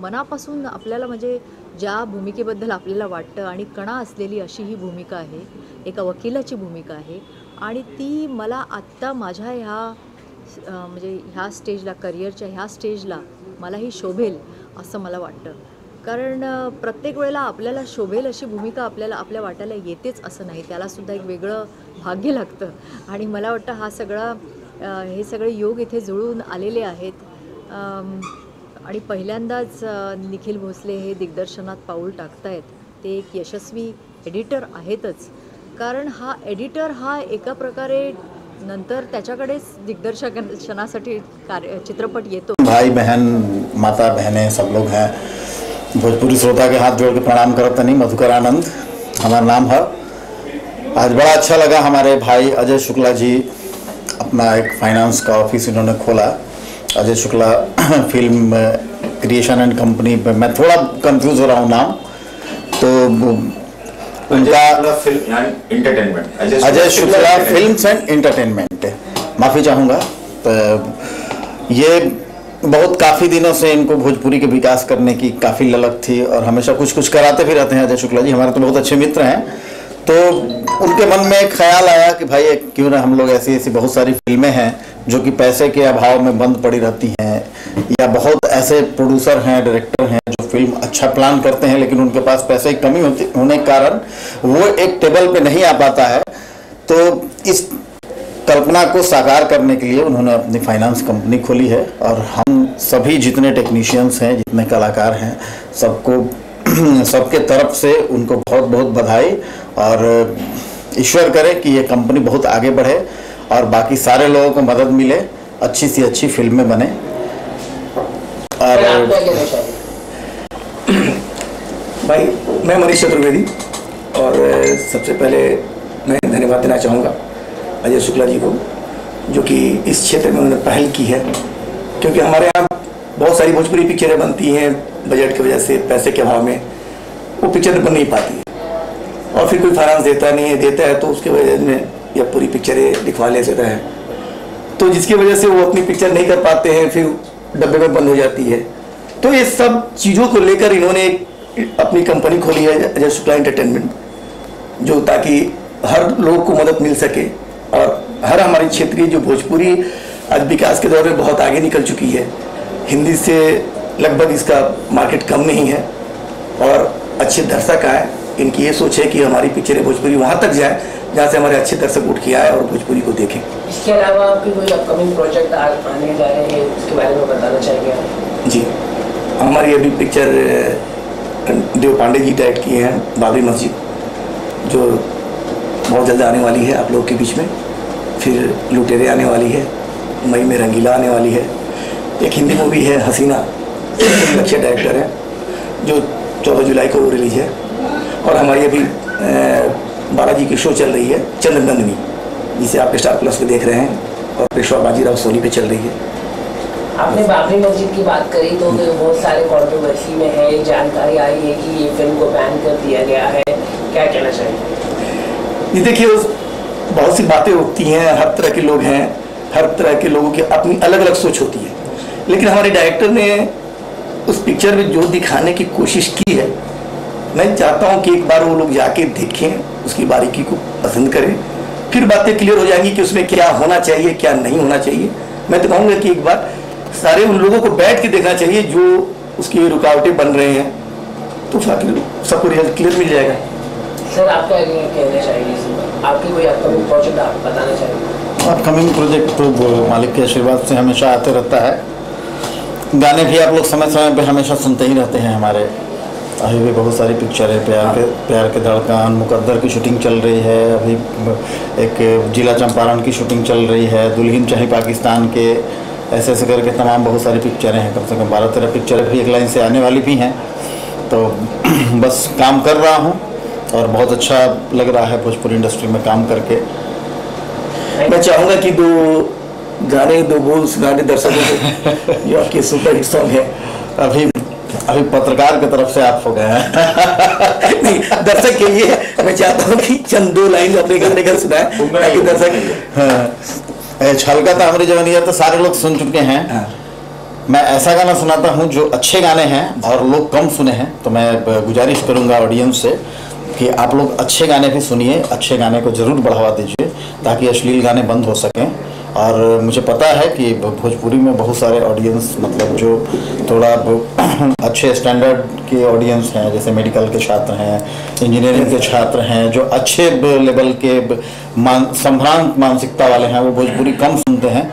Speaker 1: मनापासून आपल्याला म्हणजे ज्या भूमिकेबद्दल आपल्याला वाटतं आणि कणा असलेली अशी ही भूमिका आहे, एका वकिलाची भूमिका आहे आणि ती मला आत्ता माझ्या म्हणजे ह्या स्टेजला, करिअरच्या ह्या स्टेजला मलाही शोभेल असं मला वाटतं. कारण प्रत्येक वेळेला आपल्याला शोभेल अशी भूमिका आपल्या वाट्याला येतेच असं नाही, त्यालासुद्धा एक वेगळं भाग्य लागतं आणि मला वाटतं हे सगळे योग इथे जुळून आलेले आहेत. आणि पहिल्यांदाच निखिल भोसले हे दिग्दर्शनात पाऊल टाकतायत. ते एक यशस्वी एडिटर आहेतच, कारण हा एडिटर हा एका प्रकारे नंतर त्याच्याकडेच दिग्दर्शनासाठी चित्रपट येतो.
Speaker 11: भाई बहन माता बहनें सब लोग हैं, भोजपुरी श्रोता के हाथ जोड़ के प्रणाम करत नहीं। मधुकर आनंद हमारा नाम है। आज बड़ा अच्छा लगा, हमारे भाई अजय शुक्ला जी अपना एक फाइनेंस का ऑफिस इन्होंने खोला, Ajay Shukla film creation and company. मैं थोड़ा कंफ्यूज हो रहा हूँ नाम, तो उनका
Speaker 17: entertainment
Speaker 11: Ajay Shukla films and entertainment, माफ़ी चाहूँगा। तो ये बहुत काफ़ी दिनों से इनको भोजपुरी के विकास करने की काफ़ी ललक थी और हमेशा कुछ कुछ कराते भी रहते हैं अजय शुक्ला जी, हमारे तो बहुत अच्छे मित्र हैं। तो उनके मन में एक ख्याल आया कि भाई क्यों ना हम लोग ऐसी ऐसी बहुत सारी फिल्में हैं जो कि पैसे के अभाव में बंद पड़ी रहती हैं, या बहुत ऐसे प्रोड्यूसर हैं, डायरेक्टर हैं जो फिल्म अच्छा प्लान करते हैं लेकिन उनके पास पैसे की कमी होने के कारण वो एक टेबल पे नहीं आ पाता है। तो इस कल्पना को साकार करने के लिए उन्होंने अपनी फाइनेंस कंपनी खोली है और हम सभी जितने टेक्नीशियंस हैं, जितने कलाकार हैं, सबके तरफ से उनको बहुत बहुत बधाई और ईश्वर करे कि ये कंपनी बहुत आगे बढ़े और बाकी सारे लोगों को मदद मिले, अच्छी सी अच्छी फिल्में बने। और
Speaker 22: भाई मैं मनीष चतुर्वेदी, और सबसे पहले मैं धन्यवाद देना चाहूँगा अजय शुक्ला जी को, जो कि इस क्षेत्र में उन्होंने पहल की है, क्योंकि हमारे यहाँ बहुत सारी भोजपुरी पिक्चरें बनती हैं, बजट की वजह से, पैसे के अभाव में वो पिक्चर बन नहीं पाती है और फिर कोई फाइनेंस देता नहीं है, देता है तो उसके वजह में या पूरी पिक्चरें दिखवा लेता है, तो जिसकी वजह से वो अपनी पिक्चर नहीं कर पाते हैं, फिर डब्बे में बंद हो जाती है। तो ये सब चीज़ों को लेकर इन्होंने अपनी कंपनी खोली है अजय शुक्ला एंटरटेनमेंट, जो ताकि हर लोग को मदद मिल सके और हर हमारी क्षेत्रीय जो भोजपुरी आज विकास के दौर में बहुत आगे निकल चुकी है, हिंदी से लगभग इसका मार्केट कम नहीं है और अच्छे दर्शक आए। इनकी ये सोच है कि हमारी पिक्चरें भोजपुरी वहाँ तक जाए जहाँ से हमारे अच्छे दर्शक उठ के आए और भोजपुरी को देखें।
Speaker 3: इसके अलावा आपकी कोई अपकमिंग प्रोजेक्ट आने जा रहे हैं, उसके बारे में बताना चाहिए आप?
Speaker 22: जी, हमारी अभी पिक्चर देव पांडे जी डायरेक्ट किए हैं, बाबरी मस्जिद, जो बहुत जल्द आने वाली है आप लोग के बीच में। फिर लुटेरे आने वाली है, मई में रंगीला आने वाली है। एक हिंदी मूवी है हसीना, अच्छे डायरेक्टर हैं, जो 14 जुलाई को रिलीज है। और हमारी अभी बालाजी की शो चल रही है चंद्रनंदिनी, जिसे आप स्टार प्लस पे देख रहे हैं और पेशवा बाजीराव सोनी पे चल रही है।
Speaker 3: आपने बाबरी मस्जिद की बात करी तो बहुत सारे कंट्रोवर्सी में है, जानकारी आई है कि ये फिल्म को बैन कर दिया गया है, क्या कहना चाहिए?
Speaker 22: ये देखिए, बहुत सी बातें उठती हैं, हर तरह के लोग हैं, हर तरह के लोगों की अपनी अलग अलग सोच होती है, लेकिन हमारे डायरेक्टर ने उस पिक्चर में जो दिखाने की कोशिश की है, मैं चाहता हूं कि एक बार वो लोग जाके देखें, उसकी बारीकी को पसंद करें, फिर बातें क्लियर हो जाएंगी कि उसमें क्या होना चाहिए, क्या नहीं होना चाहिए। मैं तो कहूँगा कि एक बार सारे उन लोगों को बैठ के देखना चाहिए जो उसकी रुकावटें बन रहे हैं, तो सबको रिजल्ट क्लियर मिल जाएगा।
Speaker 3: सर, आपका कहना चाहिए, आपकी कोई अपकमिंग प्रोजेक्ट आप बताना चाहिए?
Speaker 11: अपकमिंग प्रोजेक्ट तो मालिक के आशीर्वाद से हमेशा आते रहता है। गाने भी आप लोग समय समय पे हमेशा सुनते ही रहते हैं। हमारे अभी भी बहुत सारी पिक्चर है, प्यार के धड़कन, मुकद्दर की शूटिंग चल रही है, अभी एक जिला चंपारण की शूटिंग चल रही है, दुल्हन चाहे पाकिस्तान के
Speaker 5: ऐसे ऐसे करके तमाम बहुत सारी पिक्चरें हैं, कम से कम 12-13 पिक्चरें भी एक लाइन से आने वाली भी हैं। तो बस काम कर रहा हूँ और बहुत अच्छा लग रहा है भोजपुरी इंडस्ट्री में काम करके।
Speaker 22: मैं चाहूँगा कि दो बोल सुना दे दर्शकों को जो आपके सुपर हिट सॉन्ग है।
Speaker 5: अभी पत्रकार की तरफ से आप हो गए हैं।
Speaker 22: नहीं, दर्शक के लिए मैं चाहता हूँ कि चंद 2 लाइन अपने गाने का सुनाए ताकि दर्शक
Speaker 5: छलका हमारी जवानी तो सारे लोग सुन चुके हैं। मैं ऐसा गाना सुनाता हूँ जो अच्छे गाने हैं और लोग कम सुने हैं, तो मैं गुजारिश करूँगा ऑडियंस से कि आप लोग अच्छे गाने भी सुनिए, अच्छे गाने को ज़रूर बढ़ावा दीजिए ताकि अश्लील गाने बंद हो सकें। और मुझे पता है कि भोजपुरी में बहुत सारे ऑडियंस मतलब जो थोड़ा अच्छे स्टैंडर्ड के ऑडियंस हैं, जैसे मेडिकल के छात्र हैं, इंजीनियरिंग के छात्र हैं, जो अच्छे लेवल के संभ्रांत मानसिकता वाले हैं, वो भोजपुरी कम सुनते हैं।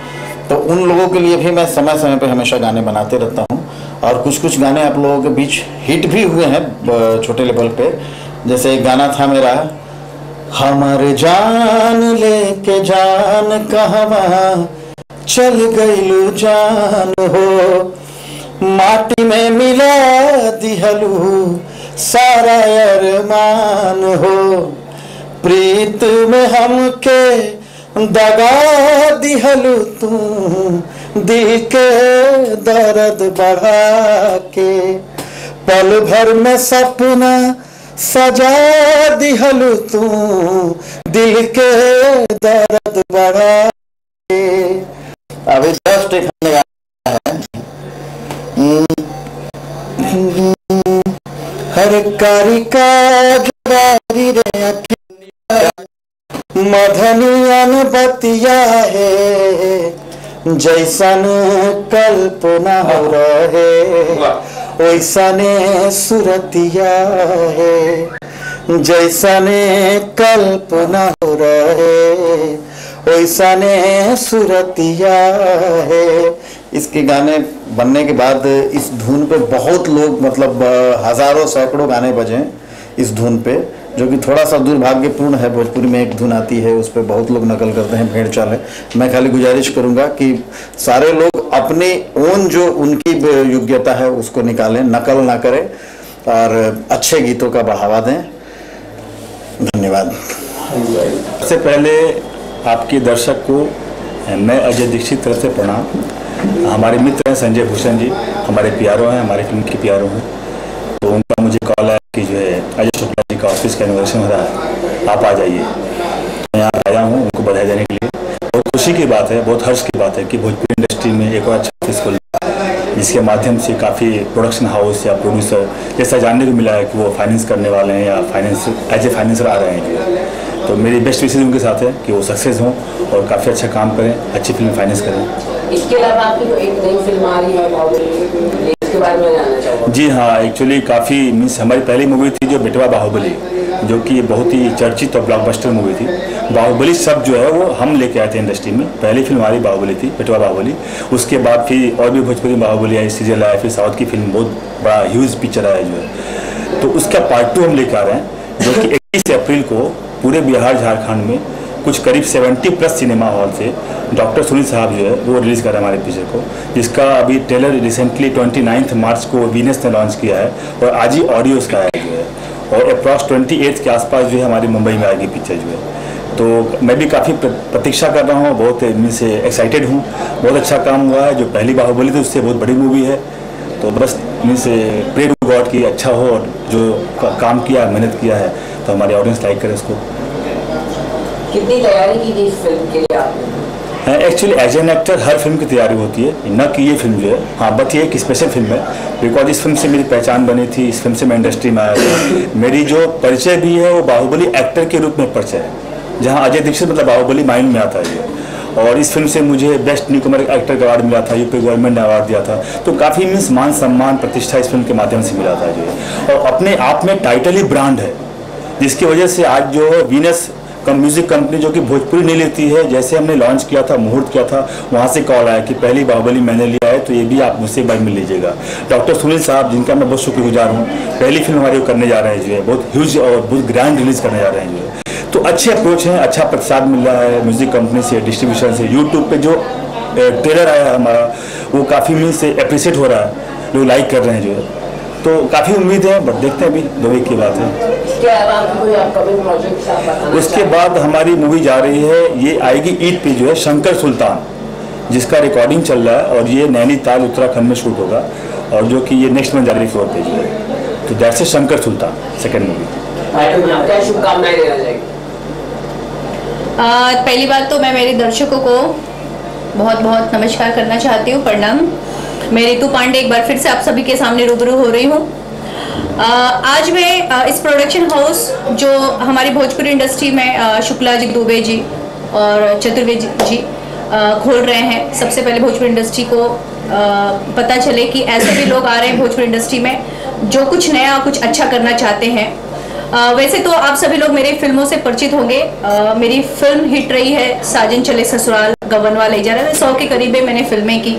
Speaker 5: तो उन लोगों के लिए भी मैं समय समय पे हमेशा गाने बनाते रहता हूँ और कुछ गाने आप लोगों के बीच हिट भी हुए हैं छोटे लेवल पे। जैसे एक गाना था मेरा, हमारे जान लेके जान कहवा चल गईलू जान हो, माटी में मिला दिहलू सारा अरमान हो, प्रीत में हमके दगा दिहलू तू दिल के दर्द बढ़ा के, पल भर में सपना सजा दिहलू तू दिल के दर्द बढ़ा के। अभी जस्ट एक है हर कारी का जवारी रे मधनियन बतिया है, जैसन कल्पना हो रहे वैसने सुरतिया है, जैसने कल्पना हो रहे वैसने सुरतिया है। इसके गाने बनने के बाद इस धुन पे बहुत लोग मतलब हजारों सैकड़ों गाने बजे इस धुन पे, जो कि थोड़ा सा दुर्भाग्यपूर्ण है। भोजपुरी में एक धुन आती है, उस पर बहुत लोग नकल करते हैं, भेड़ चाल है। मैं खाली गुजारिश करूंगा कि सारे लोग अपने ओन जो उनकी योग्यता है उसको निकालें, नकल ना करें और अच्छे गीतों का बढ़ावा दें। धन्यवाद।
Speaker 6: सबसे पहले आपके दर्शक को मैं अजय दीक्षित तरफ से प्रणाम। हमारे मित्र हैं संजय भूषण जी, हमारे प्यारों हैं, हमारे फिल्म के प्यारों हैं। तो उनका मुझे कॉल है कि जो है अजय शुक्ला जी का ऑफिस का इनोवेशन हो रहा है, आप आ जाइए। मैं यहाँ आया हूँ उनको बधाई देने के लिए। बहुत खुशी की बात है, बहुत हर्ष की बात है कि भोजपुरी इंडस्ट्री में एक और अच्छा ऑफिस खुल रहा है, जिसके माध्यम से काफ़ी प्रोडक्शन हाउस या प्रोड्यूसर जैसा जानने को मिला है कि वो फाइनेंस करने वाले हैं या फाइनेंस एज ए फाइनेंसर आ रहे हैं। तो मेरी बेस्ट विशेज उनके साथ है कि वो सक्सेस हों और काफ़ी अच्छा काम करें, अच्छी फिल्म फाइनेंस करें।
Speaker 3: इसके अलावा आपकी एक नई फिल्म आ रही है, इसके बारे में जानना चाहूँगा।
Speaker 6: जी हाँ, एक्चुअली काफ़ी मीन्स हमारी पहली मूवी थी जो बेटवा बाहुबली, जो कि बहुत ही चर्चित और ब्लॉकबस्टर मूवी थी। बाहुबली शब्द जो है वो हम लेके आए थे इंडस्ट्री में। पहली फिल्म हमारी बाहुबली थी, बेटवा बाहुबली। उसके बाद फिर और भी भोजपुरी बाहुबली आई, सीरियल आया, फिर साउथ की फिल्म बहुत बड़ा ह्यूज पिक्चर आया जो है। तो उसका पार्ट 2 हम लेकर आ रहे हैं, जो कि 21 अप्रैल को पूरे बिहार झारखंड में कुछ करीब 70+ सिनेमा हॉल से डॉक्टर सुनील साहब जो है वो रिलीज़ कर रहे हैं हमारे पिक्चर को, जिसका अभी ट्रेलर रिसेंटली 29 मार्च को वीनस ने लॉन्च किया है और आज ही ऑडियो उसका आया जो है, और अप्रॉक्स 28 के आसपास जो है हमारी मुंबई में आएगी पिक्चर जो है। तो मैं भी काफ़ी प्रतीक्षा कर रहा हूँ, बहुत इनमें से एक्साइटेड हूँ। बहुत अच्छा काम हुआ है, जो पहली बाहुबली थी उससे बहुत बड़ी मूवी है। तो बस इनमें से प्रे टू गॉड की अच्छा हो, और जो काम किया मेहनत किया है तो हमारी ऑडियंस लाइक करे उसको।
Speaker 3: कितनी तैयारी की थी इस फिल्म के लिए आपने?
Speaker 6: एक्चुअली एज एन एक्टर हर फिल्म की तैयारी होती है, न कि ये फिल्म जो है। हाँ, बट ये एक स्पेशल फिल्म है बिकॉज इस फिल्म से मेरी पहचान बनी थी, इस फिल्म से मैं इंडस्ट्री में आया था। मेरी जो परिचय भी है वो बाहुबली एक्टर के रूप में परिचय है, जहाँ अजय दीक्षित मतलब बाहुबली माइंड में आता है ये। और इस फिल्म से मुझे बेस्ट न्यूकमर एक्टर का अवार्ड मिला था, यूपी गवर्नमेंट ने अवार्ड दिया था। तो काफ़ी मीन्स मान सम्मान प्रतिष्ठा इस फिल्म के माध्यम से मिला था जो है, और अपने आप में टाइटल ही ब्रांड है, जिसकी वजह से आज जो है वीनस म्यूजिक कंपनी जो कि भोजपुरी नहीं लेती है, जैसे हमने लॉन्च किया था, मुहूर्त किया था, वहाँ से कॉल आया कि पहली बाहुबली मैंने लिया है तो ये भी आप मुझसे एक बार मिल लीजिएगा। डॉक्टर सुनील साहब, जिनका मैं बहुत शुक्रगुजार हूँ, पहली फिल्म हमारी वो करने जा रहे हैं जो है, बहुत ह्यूज और बहुत ग्रैंड रिलीज करने जा रहे हैं जो है। तो अच्छे अप्रोच हैं, अच्छा प्रतिसाद मिल रहा है म्यूजिक कंपनी से, डिस्ट्रीब्यूशन से। यूट्यूब पे जो ट्रेलर आया है हमारा, वो काफ़ी मीन से अप्रिशिएट हो रहा है, लोग लाइक कर रहे हैं जो है, तो काफ़ी उम्मीद है, बट देखते हैं अभी 2 वीक की बात है। उसके बाद हमारी मूवी जा रही है, ये आएगी ईद पे जो है, शंकर सुल्तान, जिसका रिकॉर्डिंग चल रहा है और ये नैनीताल उत्तराखंड में शूट होगा, और जो कि ये नेक्स्ट मंथ जनवरी 4 पे जो है, तो that's a Shankar Sultan second movie.
Speaker 3: क्या शुभकामनाएं देना चाहिए?
Speaker 20: पहली बात तो मैं मेरे दर्शकों को बहुत बहुत नमस्कार करना चाहती हूँ, प्रणाम। मैं रितु पांडे एक बार फिर से आप सभी के सामने रूबरू हो रही हूँ। आज मैं इस प्रोडक्शन हाउस जो हमारी भोजपुरी इंडस्ट्री में शुक्ला जी, दुबे जी और चतुर्वेदी जी खोल रहे हैं। सबसे पहले भोजपुरी इंडस्ट्री को पता चले कि ऐसे भी लोग आ रहे हैं भोजपुरी इंडस्ट्री में जो कुछ नया, कुछ अच्छा करना चाहते हैं। वैसे तो आप सभी लोग मेरी फिल्मों से परिचित होंगे। मेरी फिल्म हिट रही है साजन चले ससुराल, गवनवा ले जा रहा है, 100 के करीब मैंने फिल्में की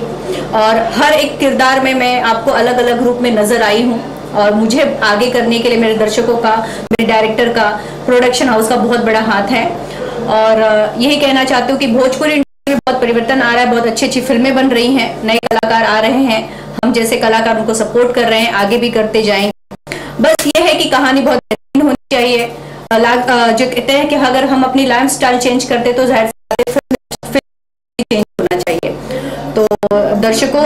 Speaker 20: और हर एक किरदार में मैं आपको अलग अलग रूप में नजर आई हूँ। और मुझे आगे करने के लिए मेरे दर्शकों का, मेरे डायरेक्टर का, प्रोडक्शन हाउस का बहुत बड़ा हाथ है। और यही कहना चाहती हूँ कि भोजपुरी इंडस्ट्री में बहुत परिवर्तन आ रहा है, बहुत अच्छी अच्छी फिल्में बन रही हैं, नए कलाकार आ रहे हैं, हम जैसे कलाकार उनको सपोर्ट कर रहे हैं, आगे भी करते जाएंगे। बस ये है कि कहानी बहुत बेहतरीन होनी चाहिए। जो कहते हैं कि अगर हम अपनी लाइफ स्टाइल चेंज करते तो जाहिर चेंज होना चाहिए। तो दर्शकों,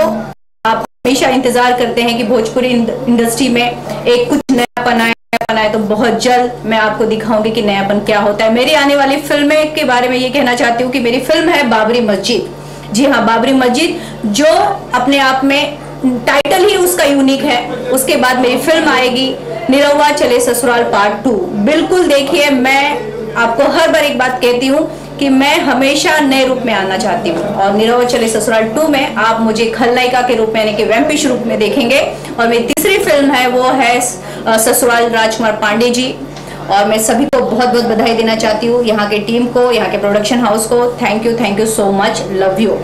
Speaker 20: आप हमेशा इंतजार करते हैं कि भोजपुरी इंडस्ट्री में एक कुछ नयापन आए, तो बहुत जल्द मैं आपको दिखाऊंगी कि नयापन क्या होता है। मेरी आने वाली फिल्में के बारे में ये कहना चाहती हूँ कि मेरी फिल्म है बाबरी मस्जिद। जी हाँ, बाबरी मस्जिद, जो अपने आप में टाइटल ही उसका यूनिक है। उसके बाद मेरी फिल्म आएगी निरहुआ चले ससुराल पार्ट 2। बिल्कुल देखिए, मैं आपको हर बार एक बात कहती हूँ कि मैं हमेशा नए रूप में आना चाहती हूँ, और निरहुआ चले ससुराल 2 में आप मुझे खलनायिका के रूप में यानी कि वैम्पिश रूप में देखेंगे। और मेरी तीसरी फिल्म है वो है ससुराल राजकुमार पांडे जी। और मैं सभी को बहुत बहुत बधाई देना चाहती हूँ, यहाँ के टीम को, यहाँ के प्रोडक्शन हाउस को। Thank you so much, love you.